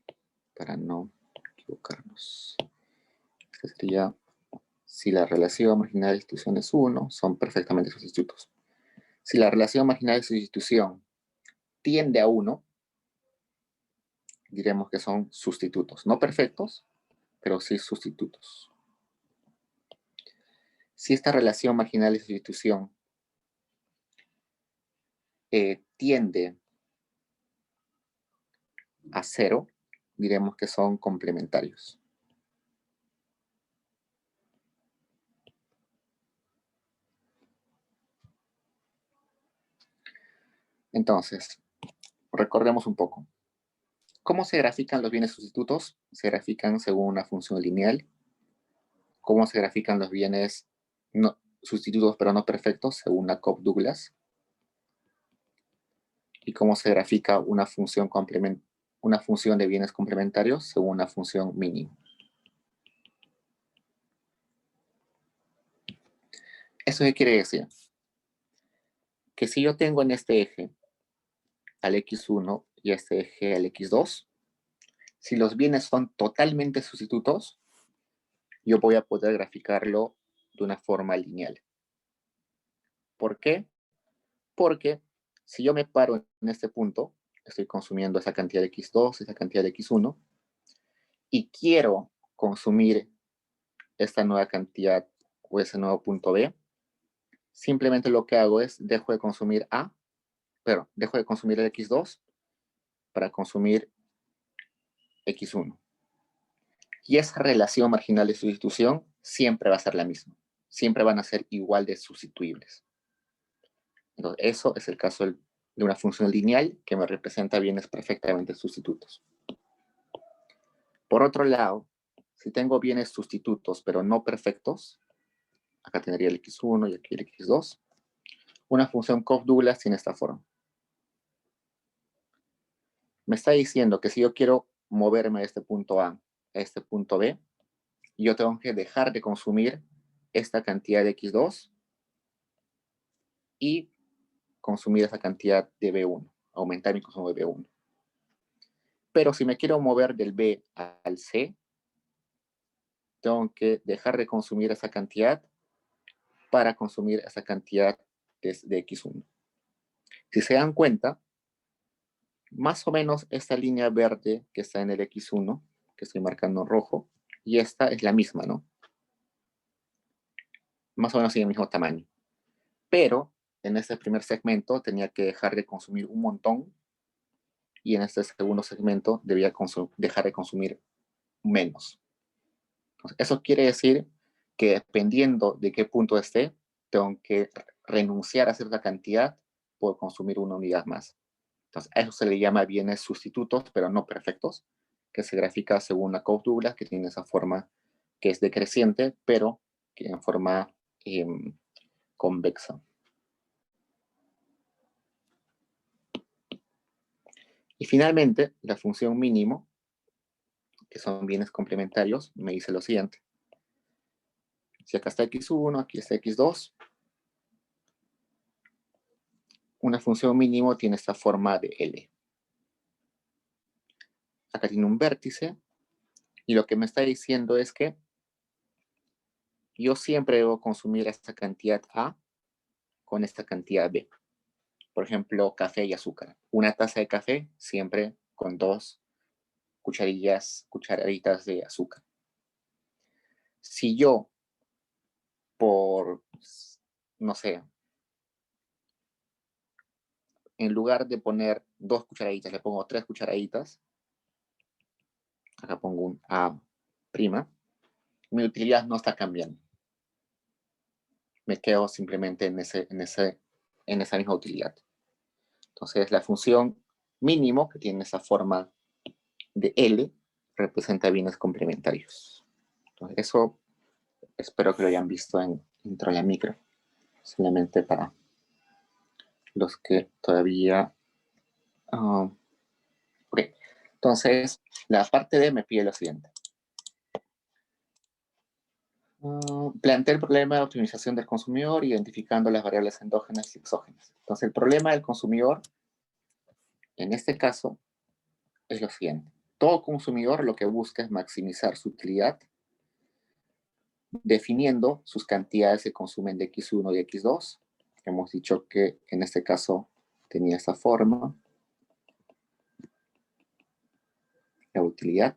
para no equivocarnos, este sería, si la relación marginal de sustitución es 1, son perfectamente sustitutos. Si la relación marginal de sustitución tiende a 1, diremos que son sustitutos, no perfectos, pero sí sustitutos. Si esta relación marginal de sustitución tiende a 0, diremos que son complementarios. Entonces, recordemos un poco. ¿Cómo se grafican los bienes sustitutos? Se grafican según una función lineal. ¿Cómo se grafican los bienes sustitutos pero no perfectos? Según la Cobb-Douglas. ¿Y cómo se grafica una función de bienes complementarios? Según una función mínima. ¿Eso qué quiere decir? Que si yo tengo en este eje al X1 y este eje al X2, si los bienes son totalmente sustitutos, yo voy a poder graficarlo de una forma lineal. ¿Por qué? Porque si yo me paro en este punto, estoy consumiendo esa cantidad de X2, esa cantidad de X1, y quiero consumir esta nueva cantidad o ese nuevo punto B, simplemente lo que hago es dejo de consumir dejo de consumir el X2 para consumir X1. Y esa relación marginal de sustitución siempre va a ser la misma. Siempre van a ser igual de sustituibles. Entonces, eso es el caso de una función lineal que me representa bienes perfectamente sustitutos. Por otro lado, si tengo bienes sustitutos pero no perfectos, acá tendría el X1 y aquí el X2, una función Cobb-Douglas tiene esta forma. Me está diciendo que si yo quiero moverme de este punto A a este punto B, yo tengo que dejar de consumir esta cantidad de X2 y consumir esa cantidad de B1, aumentar mi consumo de B1. Pero si me quiero mover del B al C, tengo que dejar de consumir esa cantidad para consumir esa cantidad de X1. Si se dan cuenta, más o menos esta línea verde que está en el X1, que estoy marcando en rojo, y esta es la misma, ¿no? Más o menos tiene el mismo tamaño. Pero en este primer segmento tenía que dejar de consumir un montón y en este segundo segmento debía dejar de consumir menos. Entonces, eso quiere decir que dependiendo de qué punto esté, tengo que renunciar a cierta cantidad por consumir una unidad más. Entonces, a eso se le llama bienes sustitutos, pero no perfectos, que se grafica según la Cobb-Douglas, que tiene esa forma que es decreciente, pero que en forma convexa. Y finalmente, la función mínimo, que son bienes complementarios, me dice lo siguiente. Si acá está X1, aquí está X2, una función mínimo tiene esta forma de L. Acá tiene un vértice, y lo que me está diciendo es que yo siempre debo consumir esta cantidad A con esta cantidad B. Por ejemplo, café y azúcar. Una taza de café siempre con 2 cucharaditas de azúcar. Si yo, no sé, en lugar de poner 2 cucharaditas, le pongo 3 cucharaditas, acá pongo un A', mi utilidad no está cambiando. Me quedo simplemente en esa misma utilidad. Entonces, la función mínimo, que tiene esa forma de L, representa bienes complementarios. Entonces, eso Espero que lo hayan visto en Intro a la Micro. Solamente para los que todavía... ok. Entonces, la parte D me pide lo siguiente. Plantea el problema de optimización del consumidor identificando las variables endógenas y exógenas. Entonces, el problema del consumidor, en este caso, es lo siguiente. Todo consumidor lo que busca es maximizar su utilidad definiendo sus cantidades de consumen de X1 y X2. Hemos dicho que en este caso tenía esta forma. La utilidad.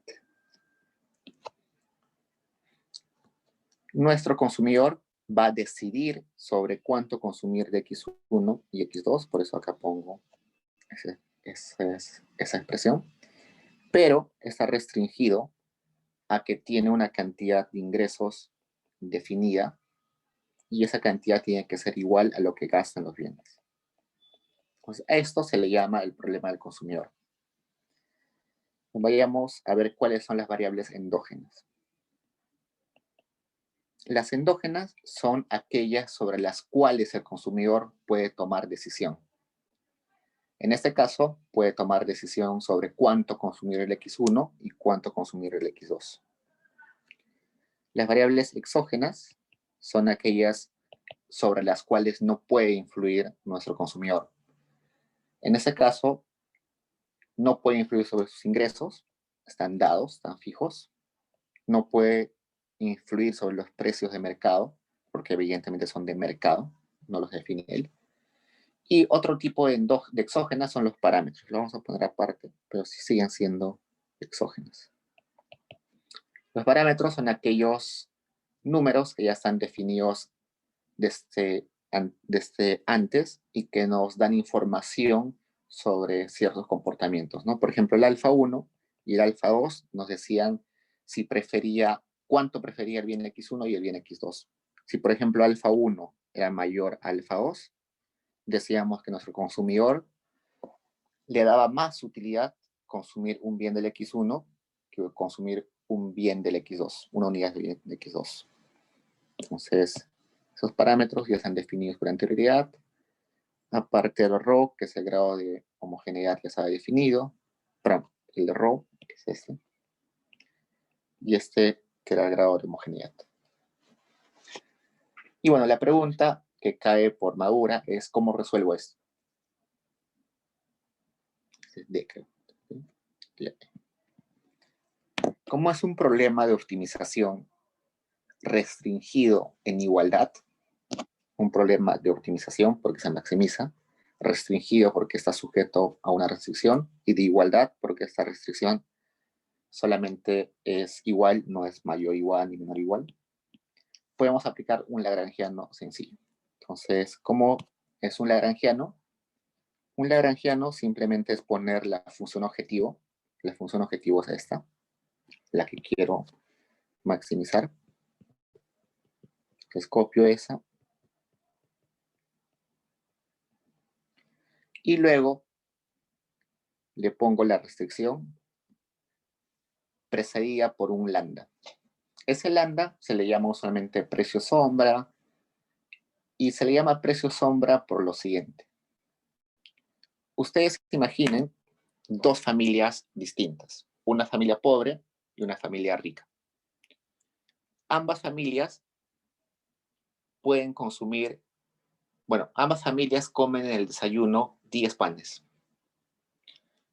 Nuestro consumidor va a decidir sobre cuánto consumir de X1 y X2, por eso acá pongo esa expresión, pero está restringido a que tiene una cantidad de ingresos definida y esa cantidad tiene que ser igual a lo que gastan los bienes. Pues a esto se le llama el problema del consumidor. Vayamos a ver cuáles son las variables endógenas. Las endógenas son aquellas sobre las cuales el consumidor puede tomar decisión. En este caso, puede tomar decisión sobre cuánto consumir el X1 y cuánto consumir el X2. Las variables exógenas son aquellas sobre las cuales no puede influir nuestro consumidor. En este caso, no puede influir sobre sus ingresos, están dados, están fijos. No puede influir sobre los precios de mercado, porque evidentemente son de mercado, no los define él. Y otro tipo de exógenas son los parámetros. Lo vamos a poner aparte, pero sí siguen siendo exógenas. Los parámetros son aquellos números que ya están definidos desde antes y que nos dan información sobre ciertos comportamientos, ¿no? Por ejemplo, el alfa 1 y el alfa 2 nos decían si cuánto prefería el bien X1 y el bien X2. Si, por ejemplo, alfa 1 era mayor a alfa 2, decíamos que nuestro consumidor le daba más utilidad consumir un bien del X1 que consumir un bien del X2, una unidad de X2. Entonces, esos parámetros ya están definidos por anterioridad. Aparte del ρ, que es el grado de homogeneidad que se ha definido. Perdón, el ρ, que es este. Y este, que era el grado de homogeneidad. Y bueno, la pregunta que cae por madura es ¿cómo resuelvo esto? D, creo. Como es un problema de optimización restringido en igualdad, un problema de optimización porque se maximiza, restringido porque está sujeto a una restricción y de igualdad porque esta restricción solamente es igual, no es mayor igual ni menor igual, podemos aplicar un lagrangiano sencillo. Entonces, ¿cómo es un lagrangiano? Un lagrangiano simplemente es poner la función objetivo. La función objetivo es esta, la que quiero maximizar. Entonces copio esa. Y luego le pongo la restricción precedida por un lambda. Ese lambda se le llama usualmente precio sombra y se le llama precio sombra por lo siguiente. Ustedes imaginen dos familias distintas, una familia pobre y una familia rica. Ambas familias pueden consumir, bueno, ambas familias comen en el desayuno 10 panes.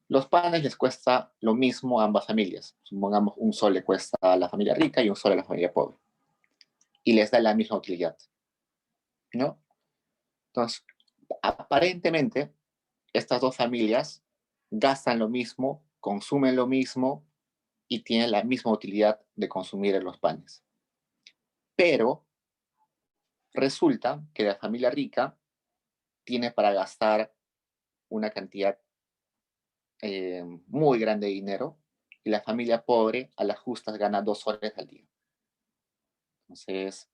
Los panes les cuesta lo mismo a ambas familias. Supongamos un sol le cuesta a la familia rica y un sol a la familia pobre. Y les da la misma utilidad, ¿no? Entonces, aparentemente, estas dos familias gastan lo mismo, consumen lo mismo y tienen la misma utilidad de consumir los panes. Pero resulta que la familia rica tiene para gastar una cantidad muy grande de dinero y la familia pobre a las justas gana 2 soles al día. Entonces,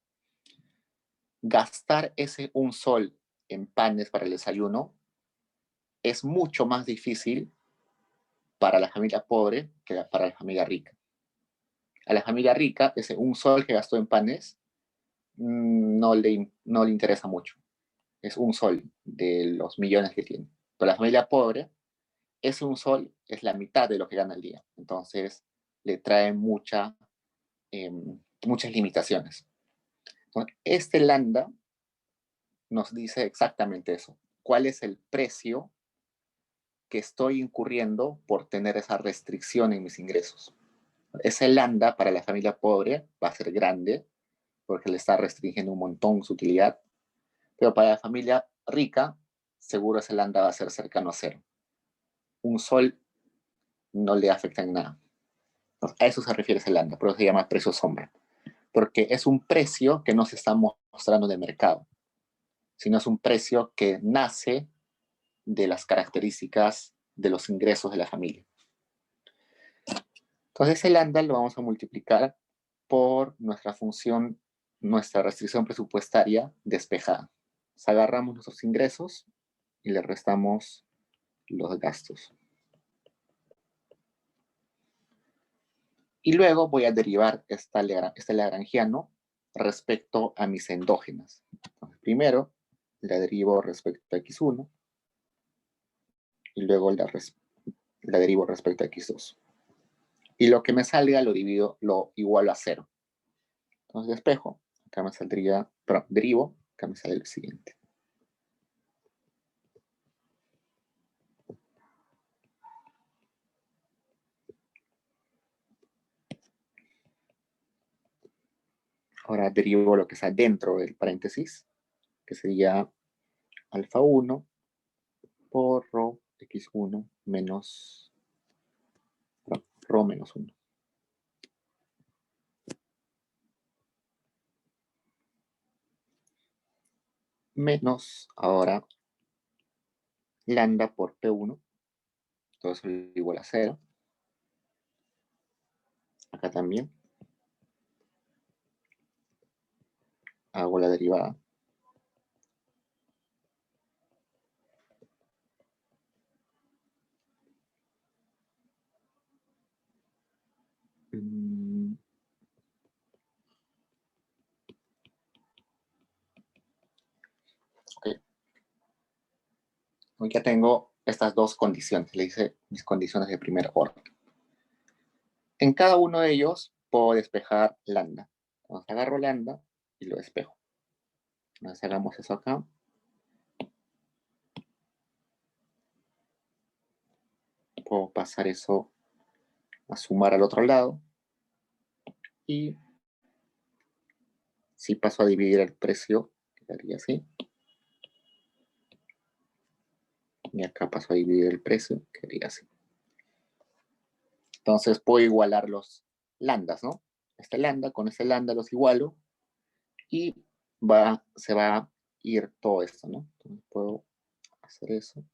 gastar ese un sol en panes para el desayuno es mucho más difícil para la familia pobre que para la familia rica. A la familia rica, ese un sol que gastó en panes no le interesa mucho. Es un sol de los millones que tiene. Pero la familia pobre, ese un sol es la mitad de lo que gana al día. Entonces, le trae muchas limitaciones. Entonces, este lambda nos dice exactamente eso. ¿Cuál es el precio que estoy incurriendo por tener esa restricción en mis ingresos? Ese lambda para la familia pobre va a ser grande porque le está restringiendo un montón su utilidad, pero para la familia rica, seguro ese lambda va a ser cercano a cero. Un sol no le afecta en nada. Entonces, a eso se refiere ese lambda, por eso se llama precio sombra, porque es un precio que no se está mostrando de mercado, sino es un precio que nace de las características de los ingresos de la familia. Entonces, el lambda lo vamos a multiplicar por nuestra función, nuestra restricción presupuestaria despejada. Entonces, agarramos nuestros ingresos y le restamos los gastos. Y luego voy a derivar este lagrangiano respecto a mis endógenas. Entonces, primero la derivo respecto a x1 y luego la derivo respecto a x2. Y lo que me salga lo igualo a 0. Entonces despejo, acá me saldría, perdón, derivo, acá me sale el siguiente. Ahora derivo lo que está dentro del paréntesis, que sería alfa 1 por rho x1 menos rho menos 1. Menos ahora lambda por P1, todo eso igual a 0. Acá también. Hago la derivada. Okay. Ya tengo estas dos condiciones, le hice mis condiciones de primer orden. En cada uno de ellos puedo despejar lambda. Entonces agarro lambda y lo despejo. Entonces hagamos eso acá. Puedo pasar eso a sumar al otro lado. Y si paso a dividir el precio, quedaría así. Y acá paso a dividir el precio, quedaría así. Entonces puedo igualar los lambdas, ¿no? Este lambda con este lambda los igualo y se va a ir todo esto, ¿no? Entonces puedo hacer eso.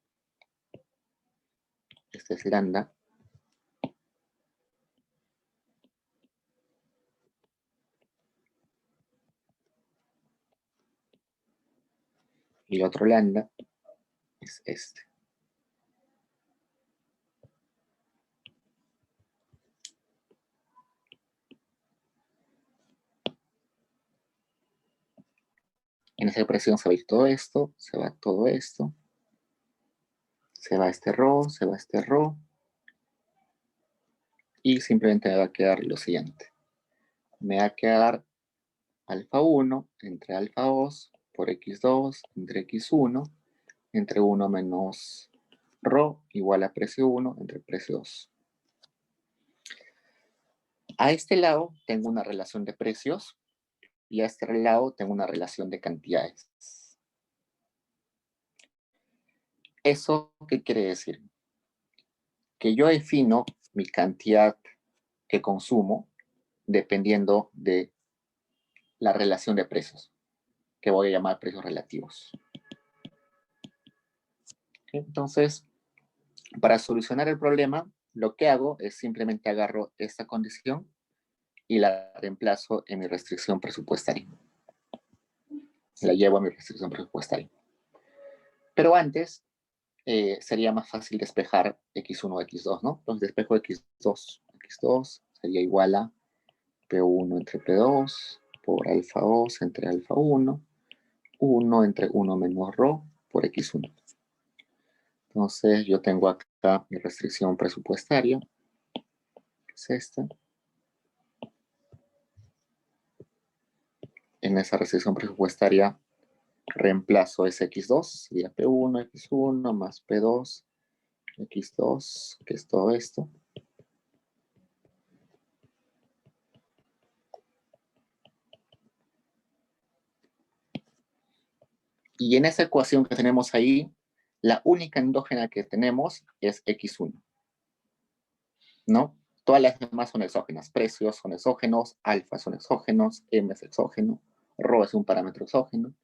Este es lambda. Y el otro lambda es este. En esa expresión se va a ir todo esto, se va todo esto, se va este rho, se va este rho, y simplemente me va a quedar lo siguiente. Me va a quedar alfa 1 entre alfa 2 por x2 entre x1 entre 1 menos rho igual a precio 1 entre precio 2. A este lado tengo una relación de precios y a este lado tengo una relación de cantidades. ¿Eso qué quiere decir? Que yo defino mi cantidad que consumo dependiendo de la relación de precios, que voy a llamar precios relativos. Entonces, para solucionar el problema, lo que hago es simplemente agarro esta condición y la reemplazo en mi restricción presupuestaria. La llevo a mi restricción presupuestaria. Pero antes, sería más fácil despejar x1 o x2, ¿no? Entonces despejo x2. x2 sería igual a P1 entre P2 por alfa 2 entre alfa 1, 1 entre 1 menos rho por x1. Entonces yo tengo acá mi restricción presupuestaria, que es esta. En esa restricción presupuestaria reemplazo ese x2, sería p1, x1 más p2, x2, que es todo esto. Y en esa ecuación que tenemos ahí, la única endógena que tenemos es x1, ¿no? Todas las demás son exógenas. Precios son exógenos, alfa son exógenos, m es exógeno, rho es un parámetro exógeno.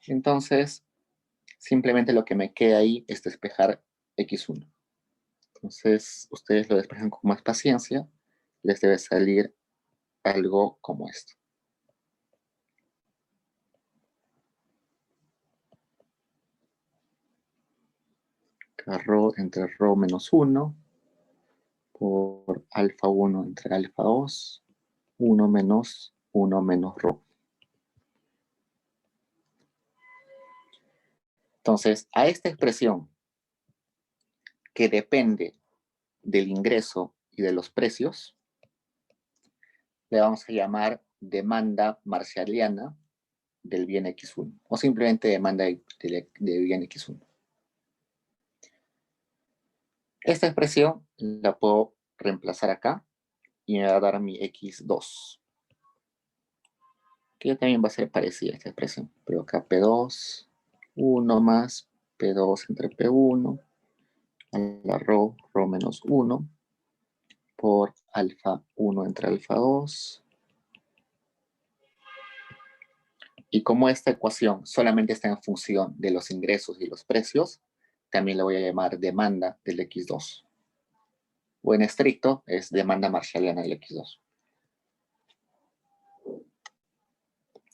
Entonces, simplemente lo que me queda ahí es despejar x1. Entonces, ustedes lo despejan con más paciencia, les debe salir algo como esto. Rho entre rho menos 1 por alfa 1 entre alfa 2, 1 menos rho. Entonces, a esta expresión que depende del ingreso y de los precios, le vamos a llamar demanda marshalliana del bien x1, o simplemente demanda de bien x1. Esta expresión la puedo reemplazar acá y me va a dar mi x2, que también va a ser parecida a esta expresión, pero acá p2, 1 más p2 entre p1, a la rho menos 1, por alfa 1 entre alfa 2. Y como esta ecuación solamente está en función de los ingresos y los precios, también le voy a llamar demanda del x2. O en estricto, es demanda marshalliana del x2.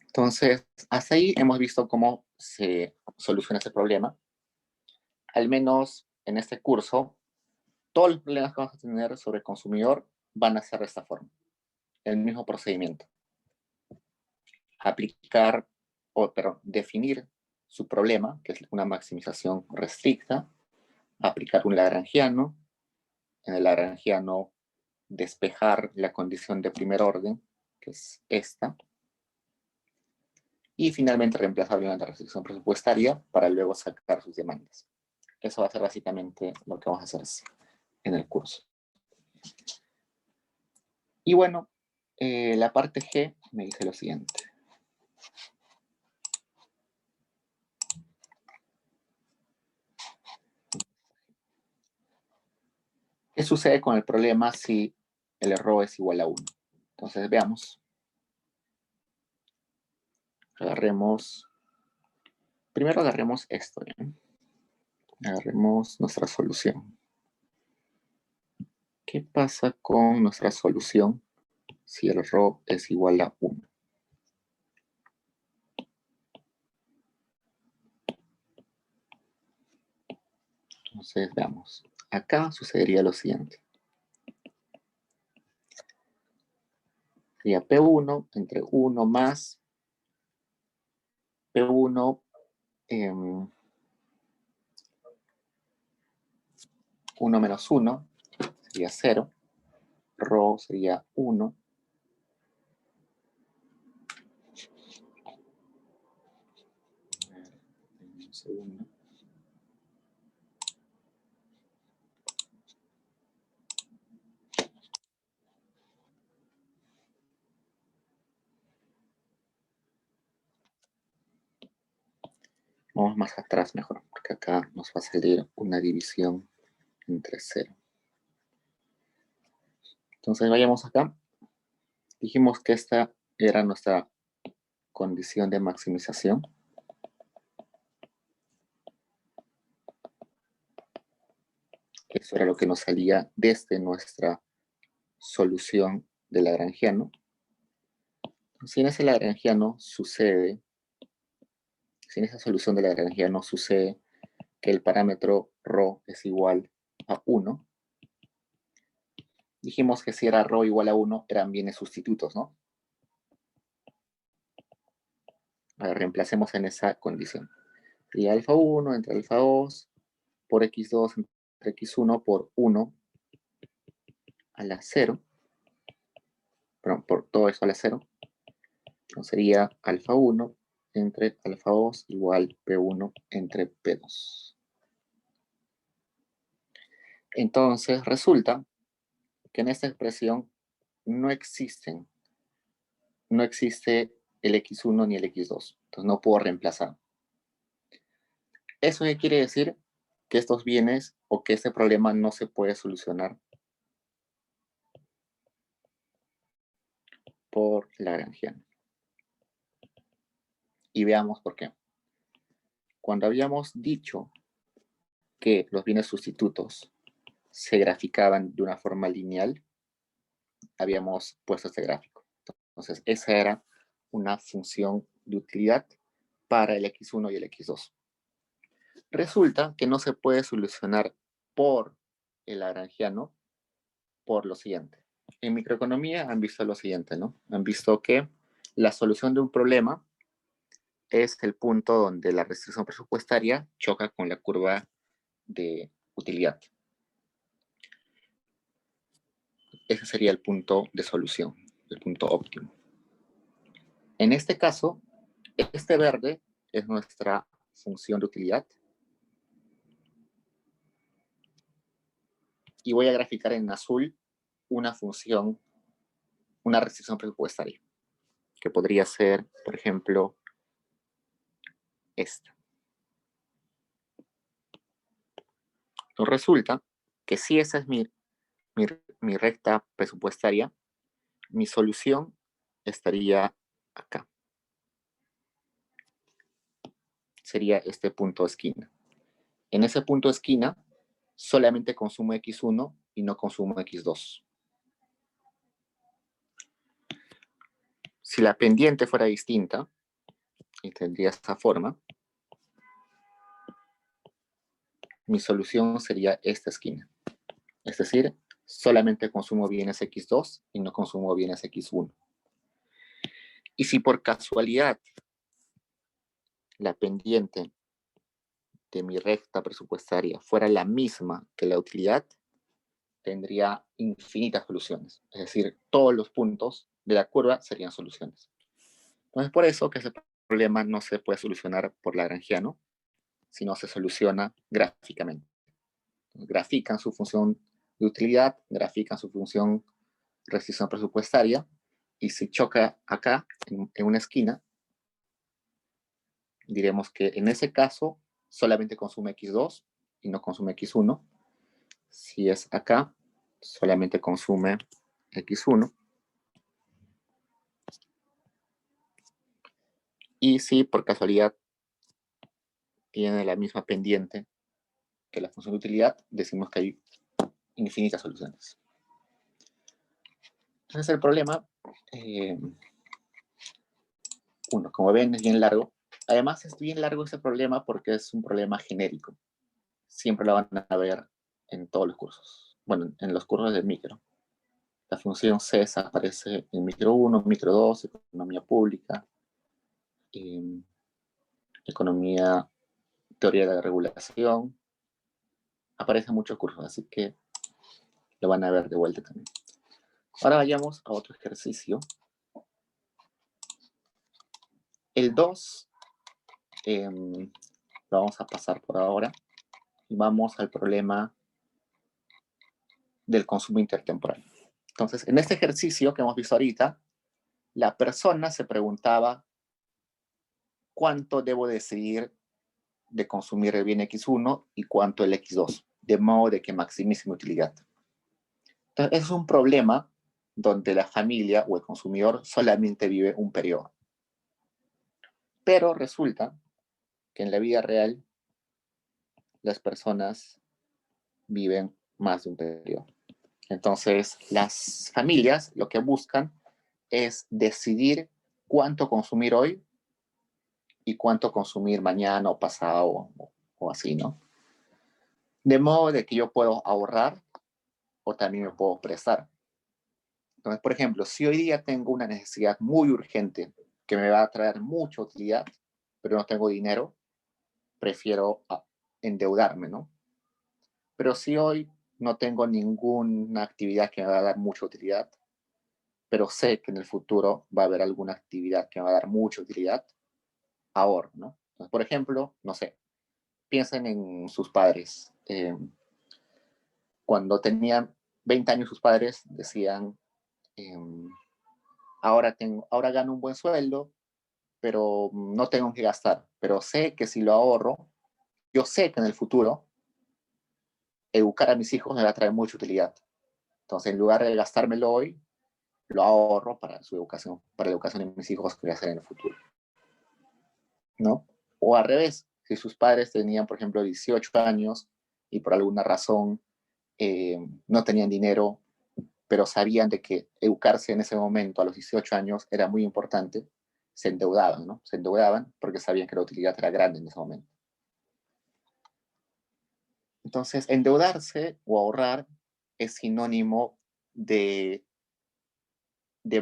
Entonces, hasta ahí hemos visto cómo se soluciona ese problema. Al menos en este curso, todos los problemas que vamos a tener sobre el consumidor van a ser de esta forma. El mismo procedimiento. Definir su problema, que es una maximización restricta, aplicar un lagrangiano, en el lagrangiano despejar la condición de primer orden, que es esta, y finalmente reemplazar la restricción presupuestaria para luego sacar sus demandas. Eso va a ser básicamente lo que vamos a hacer en el curso. Y bueno, la parte G me dice lo siguiente. ¿Qué sucede con el problema si el error es igual a 1? Entonces veamos. Primero agarremos esto, ¿bien? Agarremos nuestra solución. ¿Qué pasa con nuestra solución si el rho es igual a 1? Entonces, veamos. Acá sucedería lo siguiente. Sería P1 entre 1 más P1 1 menos 1 sería 0. Rho sería 1. Un segundo. Vamos más atrás mejor, porque acá nos va a salir una división entre 0. Entonces vayamos acá. Dijimos que esta era nuestra condición de maximización. Eso era lo que nos salía desde nuestra solución de lagrangiano. Si en ese lagrangiano sucede, si en esa solución de lagrangiano sucede que el parámetro rho es igual a 1, dijimos que si era rho igual a 1 eran bienes sustitutos, ¿no? A ver, reemplacemos en esa condición. Sería alfa 1 entre alfa 2 por x2 entre x1 por 1 a la 0. Perdón, por todo eso a la 0. Entonces sería alfa 1 entre alfa 2 igual P1 entre P2. Entonces resulta que en esta expresión no existe el x1 ni el x2. Entonces no puedo reemplazar. ¿Eso qué quiere decir? Que estos bienes o que este problema no se puede solucionar por Lagrangiano. Y veamos por qué. Cuando habíamos dicho que los bienes sustitutos se graficaban de una forma lineal, habíamos puesto este gráfico. Entonces, esa era una función de utilidad para el x1 y el x2. Resulta que no se puede solucionar por el Lagrangiano por lo siguiente. En microeconomía han visto lo siguiente, ¿no? Han visto que la solución de un problema es el punto donde la restricción presupuestaria choca con la curva de utilidad. Ese sería el punto de solución, el punto óptimo. En este caso, este verde es nuestra función de utilidad. Y voy a graficar en azul una función, una restricción presupuestaria, que podría ser, por ejemplo, esta. Entonces resulta que si esa es mi recta presupuestaria, mi solución estaría acá. Sería este punto de esquina. En ese punto de esquina, solamente consumo x1 y no consumo x2. Si la pendiente fuera distinta, y tendría esta forma, mi solución sería esta esquina. Es decir, solamente consumo bienes x2 y no consumo bienes x1. Y si por casualidad la pendiente de mi recta presupuestaria fuera la misma que la utilidad, tendría infinitas soluciones. Es decir, todos los puntos de la curva serían soluciones. Entonces, por eso que ese problema no se puede solucionar por Lagrangiano, sino se soluciona gráficamente. Grafican su función de utilidad, grafican su función restricción presupuestaria, y si choca acá, en una esquina, diremos que en ese caso solamente consume x2 y no consume x1. Si es acá, solamente consume x1. Y si por casualidad tiene la misma pendiente que la función de utilidad, decimos que hay infinitas soluciones. Entonces el problema, como ven, es bien largo. Además es bien largo ese problema porque es un problema genérico. Siempre lo van a ver en todos los cursos. Bueno, en los cursos de micro. La función CES aparece en micro 1, micro 2, economía pública, economía, teoría de la regulación. Aparece en muchos cursos, así que lo van a ver de vuelta también. Ahora vayamos a otro ejercicio. El 2 lo vamos a pasar por ahora y vamos al problema del consumo intertemporal. Entonces, en este ejercicio que hemos visto ahorita, la persona se preguntaba cuánto debo decidir de consumir el bien X1 y cuánto el X2, de modo de que maximice mi utilidad. Entonces, es un problema donde la familia o el consumidor solamente vive un periodo. Pero resulta que en la vida real las personas viven más de un periodo. Entonces, las familias lo que buscan es decidir cuánto consumir hoy y cuánto consumir mañana o pasado o así, ¿no? De modo de que yo puedo ahorrar o también me puedo prestar. Entonces, por ejemplo, si hoy día tengo una necesidad muy urgente que me va a traer mucha utilidad, pero no tengo dinero, prefiero endeudarme, ¿no? Pero si hoy no tengo ninguna actividad que me va a dar mucha utilidad, pero sé que en el futuro va a haber alguna actividad que me va a dar mucha utilidad, ahorro, ¿no? Entonces, por ejemplo, no sé, piensen en sus padres. Cuando tenían 20 años sus padres decían, eh, ahora gano un buen sueldo, pero no tengo que gastar. Pero sé que si lo ahorro, yo sé que en el futuro educar a mis hijos me va a traer mucha utilidad. Entonces, en lugar de gastármelo hoy, lo ahorro para su educación, para la educación de mis hijos que voy a hacer en el futuro, ¿no? O al revés, si sus padres tenían, por ejemplo, 18 años y por alguna razón no tenían dinero, pero sabían de que educarse en ese momento, a los 18 años, era muy importante, se endeudaban, ¿no? Se endeudaban porque sabían que la utilidad era grande en ese momento. Entonces, endeudarse o ahorrar es sinónimo de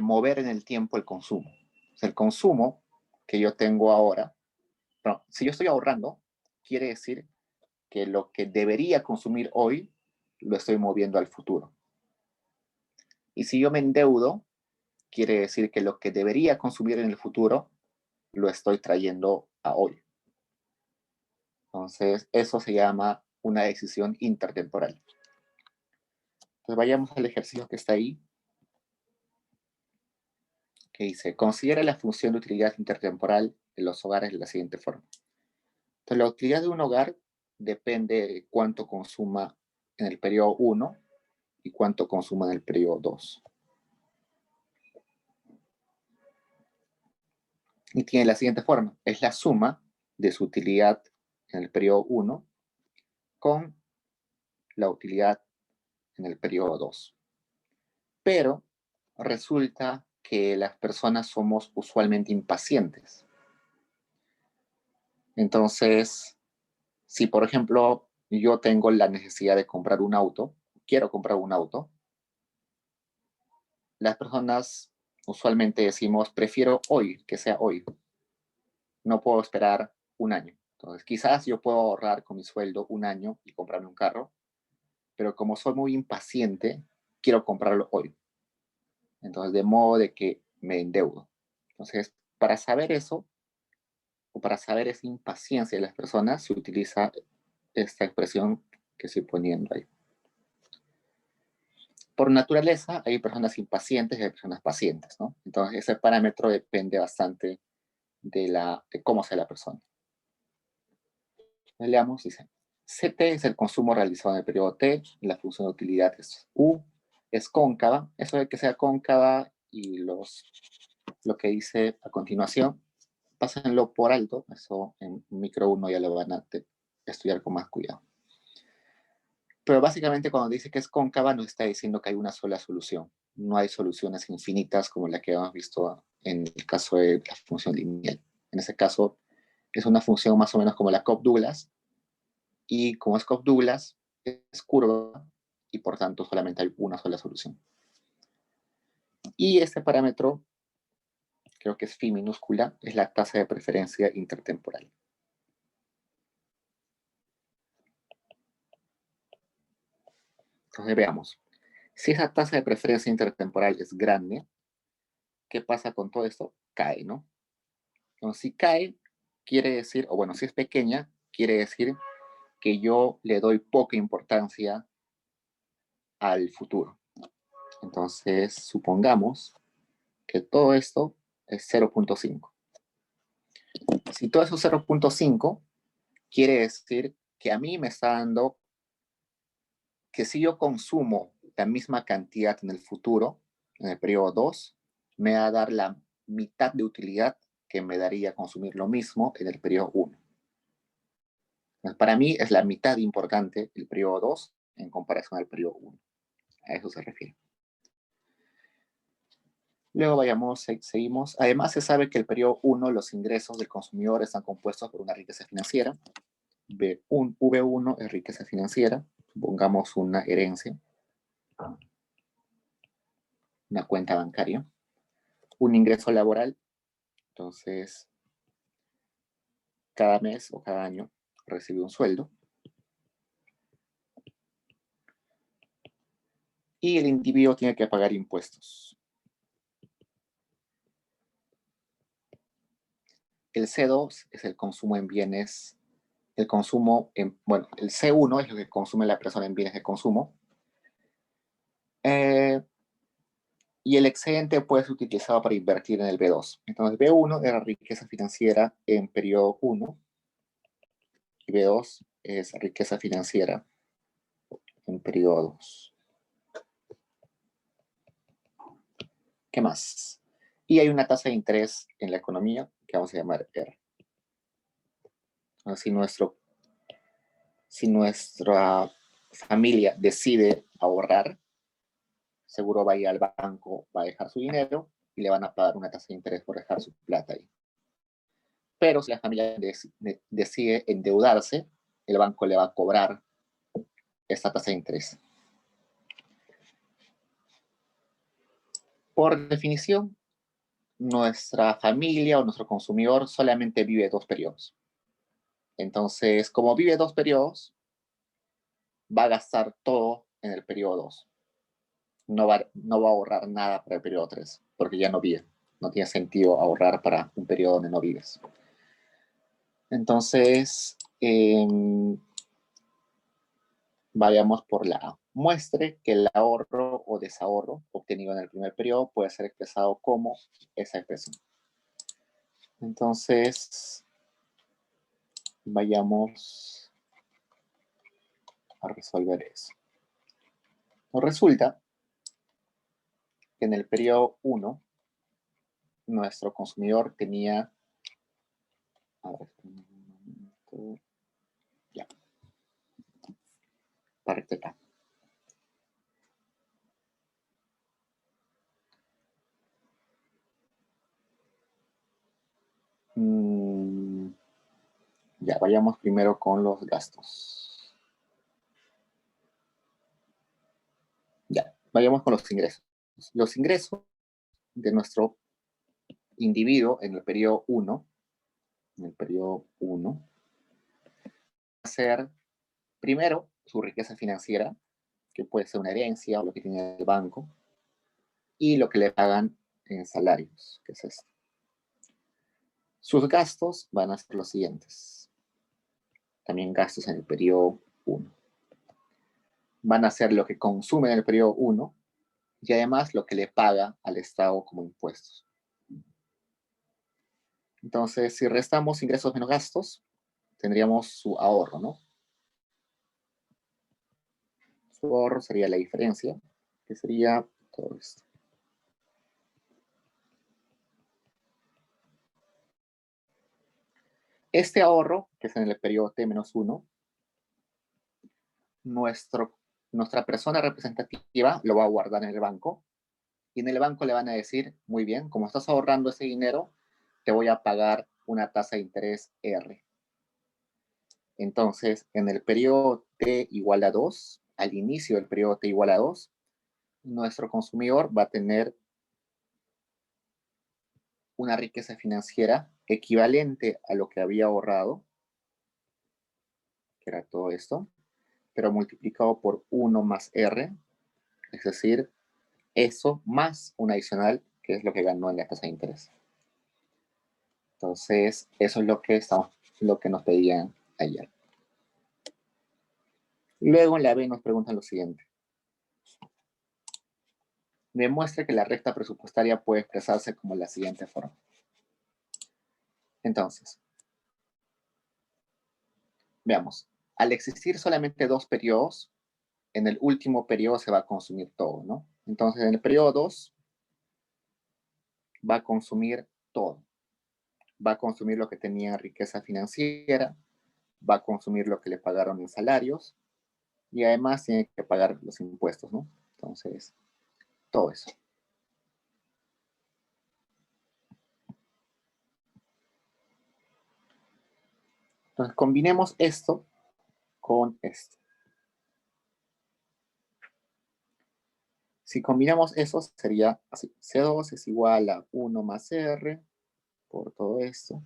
mover en el tiempo el consumo. O sea, el consumo que yo tengo ahora, bueno, si yo estoy ahorrando, quiere decir que lo que debería consumir hoy lo estoy moviendo al futuro. Y si yo me endeudo, quiere decir que lo que debería consumir en el futuro lo estoy trayendo a hoy. Entonces, eso se llama una decisión intertemporal. Entonces, vayamos al ejercicio que está ahí, que dice, considera la función de utilidad intertemporal en los hogares de la siguiente forma. Entonces, la utilidad de un hogar depende de cuánto consuma en el periodo 1 y cuánto consuma en el periodo 2. Y tiene la siguiente forma, es la suma de su utilidad en el periodo 1 con la utilidad en el periodo 2. Pero resulta que las personas somos usualmente impacientes. Entonces, si por ejemplo yo tengo la necesidad de comprar un auto, quiero comprar un auto, las personas usualmente decimos, prefiero hoy, que sea hoy. No puedo esperar un año. Entonces, quizás yo puedo ahorrar con mi sueldo un año y comprarme un carro, pero como soy muy impaciente, quiero comprarlo hoy. Entonces, de modo de que me endeudo. Entonces, para saber eso, o para saber esa impaciencia de las personas, se utiliza esta expresión que estoy poniendo ahí. Por naturaleza, hay personas impacientes y hay personas pacientes, ¿no? Entonces, ese parámetro depende bastante de cómo sea la persona. Leamos, dice, CT es el consumo realizado en el periodo T, la función de utilidad es U, es cóncava, eso de que sea cóncava y lo que dice a continuación, pásenlo por alto, eso en micro 1 ya lo van a estudiar con más cuidado. Pero básicamente cuando dice que es cóncava nos está diciendo que hay una sola solución. No hay soluciones infinitas como la que hemos visto en el caso de la función lineal. En ese caso es una función más o menos como la Cobb-Douglas, y como es Cobb-Douglas, es curva y por tanto solamente hay una sola solución. Y este parámetro, creo que es phi minúscula, es la tasa de preferencia intertemporal. Entonces veamos, si esa tasa de preferencia intertemporal es grande, ¿qué pasa con todo esto? Cae, ¿no? Entonces, si cae, quiere decir, o bueno, si es pequeña, quiere decir que yo le doy poca importancia al futuro. Entonces, supongamos que todo esto es 0.5. Si todo eso es 0.5, quiere decir que a mí me está dando que si yo consumo la misma cantidad en el futuro, en el periodo 2, me va a dar la mitad de utilidad que me daría consumir lo mismo en el periodo 1. Entonces, para mí es la mitad importante el periodo 2 en comparación al periodo 1. A eso se refiere. Luego seguimos. Además, se sabe que el periodo 1 los ingresos del consumidor están compuestos por una riqueza financiera. V1 es riqueza financiera. Supongamos una herencia, una cuenta bancaria. Un ingreso laboral, Entonces, cada mes o cada año recibe un sueldo. Y el individuo tiene que pagar impuestos. El C2 es el consumo en bienes, el consumo en, bueno, el C1 es lo que consume la persona en bienes de consumo. Y el excedente puede ser utilizado para invertir en el B2. Entonces, B1 era riqueza financiera en periodo 1 y B2 es riqueza financiera en periodo 2. ¿Qué más? Y hay una tasa de interés en la economía que vamos a llamar R. Si nuestra familia decide ahorrar, seguro va a ir al banco, va a dejar su dinero y le van a pagar una tasa de interés por dejar su plata ahí. Pero si la familia decide endeudarse, el banco le va a cobrar esta tasa de interés. Por definición, nuestra familia o nuestro consumidor solamente vive 2 periodos. Entonces, como vive 2 periodos, va a gastar todo en el periodo 2. No va a ahorrar nada para el periodo 3, porque ya no vive. No tiene sentido ahorrar para un periodo donde no vives. Entonces, vayamos por la A. Muestre que el ahorro o desahorro obtenido en el primer periodo puede ser expresado como esa expresión. Entonces, vayamos a resolver eso. Nos resulta que en el periodo 1, nuestro consumidor tenía... A ver, ya. Parte A. Ya, vayamos primero con los gastos. Ya, vayamos con los ingresos. Los ingresos de nuestro individuo en el periodo 1, va a ser primero su riqueza financiera, que puede ser una herencia o lo que tiene el banco, y lo que le pagan en salarios, que es esto. Sus gastos van a ser los siguientes. También gastos en el periodo 1. Van a ser lo que consume en el periodo 1 y además lo que le paga al Estado como impuestos. Entonces, si restamos ingresos menos gastos, tendríamos su ahorro, ¿no? Su ahorro sería la diferencia, que sería todo esto. Este ahorro, que es en el periodo T-1, nuestra persona representativa lo va a guardar en el banco y en el banco le van a decir, muy bien, como estás ahorrando ese dinero, te voy a pagar una tasa de interés R. Entonces, en el periodo T igual a 2, al inicio del periodo T igual a 2, nuestro consumidor va a tener una riqueza financiera equivalente a lo que había ahorrado, que era todo esto, pero multiplicado por 1 más R, es decir, eso más un adicional, que es lo que ganó en la tasa de interés. Entonces, eso es lo que nos pedían ayer. Luego en la B nos preguntan lo siguiente. Demuestre que la recta presupuestaria puede expresarse como la siguiente forma. Entonces, veamos. Al existir solamente 2 periodos, en el último periodo se va a consumir todo, ¿no? Entonces, en el periodo 2 va a consumir todo. Va a consumir lo que tenía en riqueza financiera, va a consumir lo que le pagaron en salarios y además tiene que pagar los impuestos, ¿no? Entonces, todo eso. Entonces, combinemos esto con esto. Si combinamos eso, sería así. C2 es igual a 1 más R por todo esto.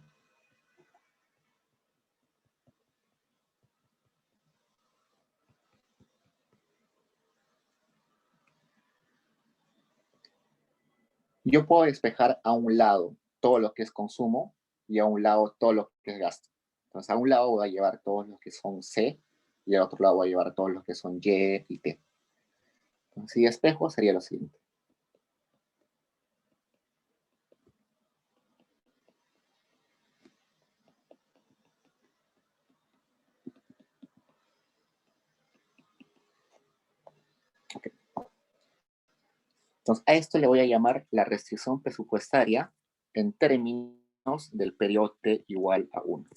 Yo puedo despejar a un lado todo lo que es consumo y a un lado todo lo que es gasto. Entonces, a un lado voy a llevar todos los que son C y al otro lado voy a llevar todos los que son Y y T. Entonces, si despejo sería lo siguiente. Okay. Entonces, a esto le voy a llamar la restricción presupuestaria en términos del periodo T igual a 1.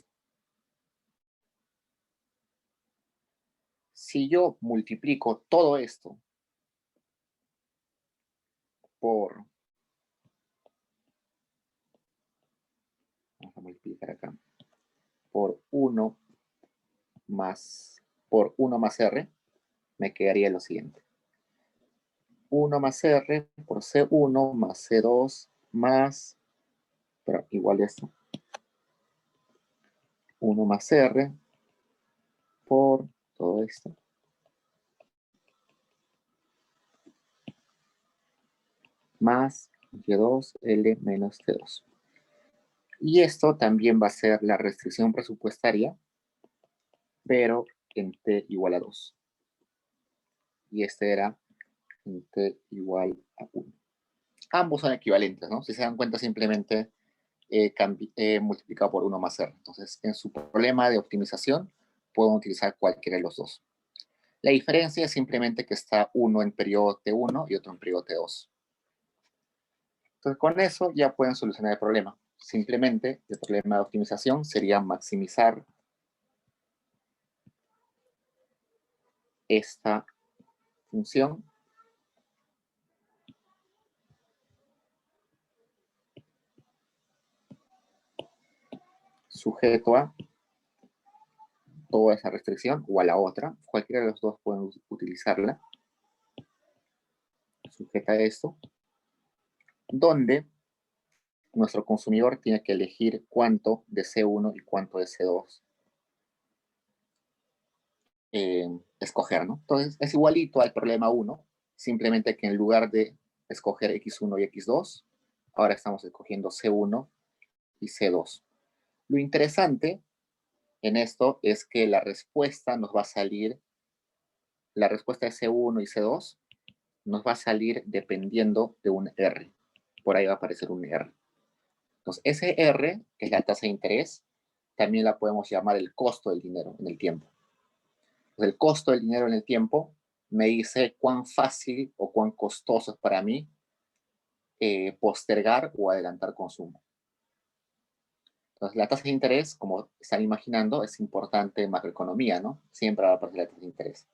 Si yo multiplico todo esto por, vamos a multiplicar acá, por 1 más R, me quedaría lo siguiente. 1 más R por C1 más C2 más, pero igual esto, 1 más R por todo esto, más Y2L menos T2. Y esto también va a ser la restricción presupuestaria, pero en T igual a 2. Y este era en T igual a 1. Ambos son equivalentes, ¿no? Si se dan cuenta, simplemente multiplicado por 1 más R. Entonces, en su problema de optimización, pueden utilizar cualquiera de los dos. La diferencia es simplemente que está uno en periodo T1 y otro en periodo T2. Entonces, con eso ya pueden solucionar el problema. Simplemente, el problema de optimización sería maximizar esta función sujeto a toda esa restricción o a la otra. Cualquiera de los dos pueden utilizarla. Sujeta a esto. Donde nuestro consumidor tiene que elegir cuánto de C1 y cuánto de C2 escoger, ¿no? Entonces, es igualito al problema 1, simplemente que en lugar de escoger X1 y X2, ahora estamos escogiendo C1 y C2. Lo interesante en esto es que la respuesta nos va a salir, la respuesta de C1 y C2 nos va a salir dependiendo de un R. Por ahí va a aparecer un R. Entonces, ese R, que es la tasa de interés, también la podemos llamar el costo del dinero en el tiempo. Entonces, el costo del dinero en el tiempo me dice cuán fácil o cuán costoso es para mí postergar o adelantar consumo. Entonces, la tasa de interés, como están imaginando, es importante en macroeconomía, ¿no? Siempre va a aparecer la tasa de interés.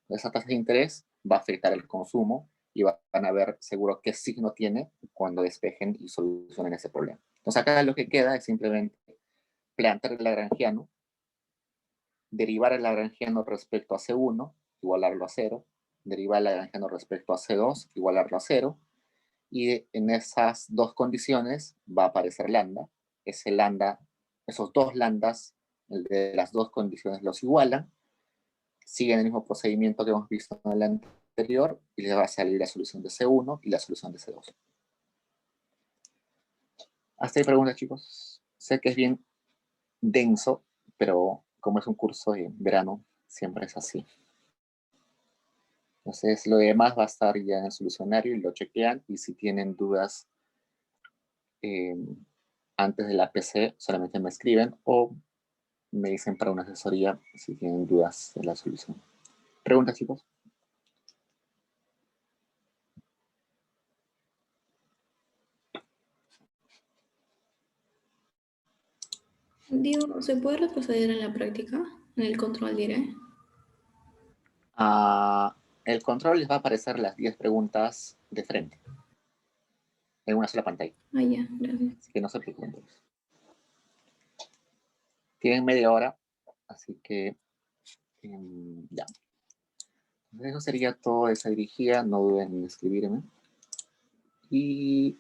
Esa tasa de interés va a afectar el consumo y van a ver seguro qué signo tiene cuando despejen y solucionen ese problema. Entonces, acá lo que queda es simplemente plantear el lagrangiano, derivar el lagrangiano respecto a C1, igualarlo a 0, derivar el lagrangiano respecto a C2, igualarlo a 0, y en esas dos condiciones va a aparecer lambda. Ese lambda, esos dos lambdas de las dos condiciones los igualan, siguen el mismo procedimiento que hemos visto en el anterior y les va a salir la solución de C1 y la solución de C2. Hasta ahí preguntas, chicos. Sé que es bien denso, pero como es un curso de verano, siempre es así. Entonces, lo demás va a estar ya en el solucionario y lo chequean. Y si tienen dudas antes de la PC, solamente me escriben o me dicen para una asesoría si tienen dudas de la solución. ¿Preguntas, chicos? Digo, ¿se puede retroceder en la práctica? En el control, diré. El control les va a aparecer las 10 preguntas de frente, en una sola pantalla. Ah, ya, gracias. Así que no se preocupen. Tienen media hora, así que ya. Eso sería todo de esa dirigida. No duden en escribirme. Y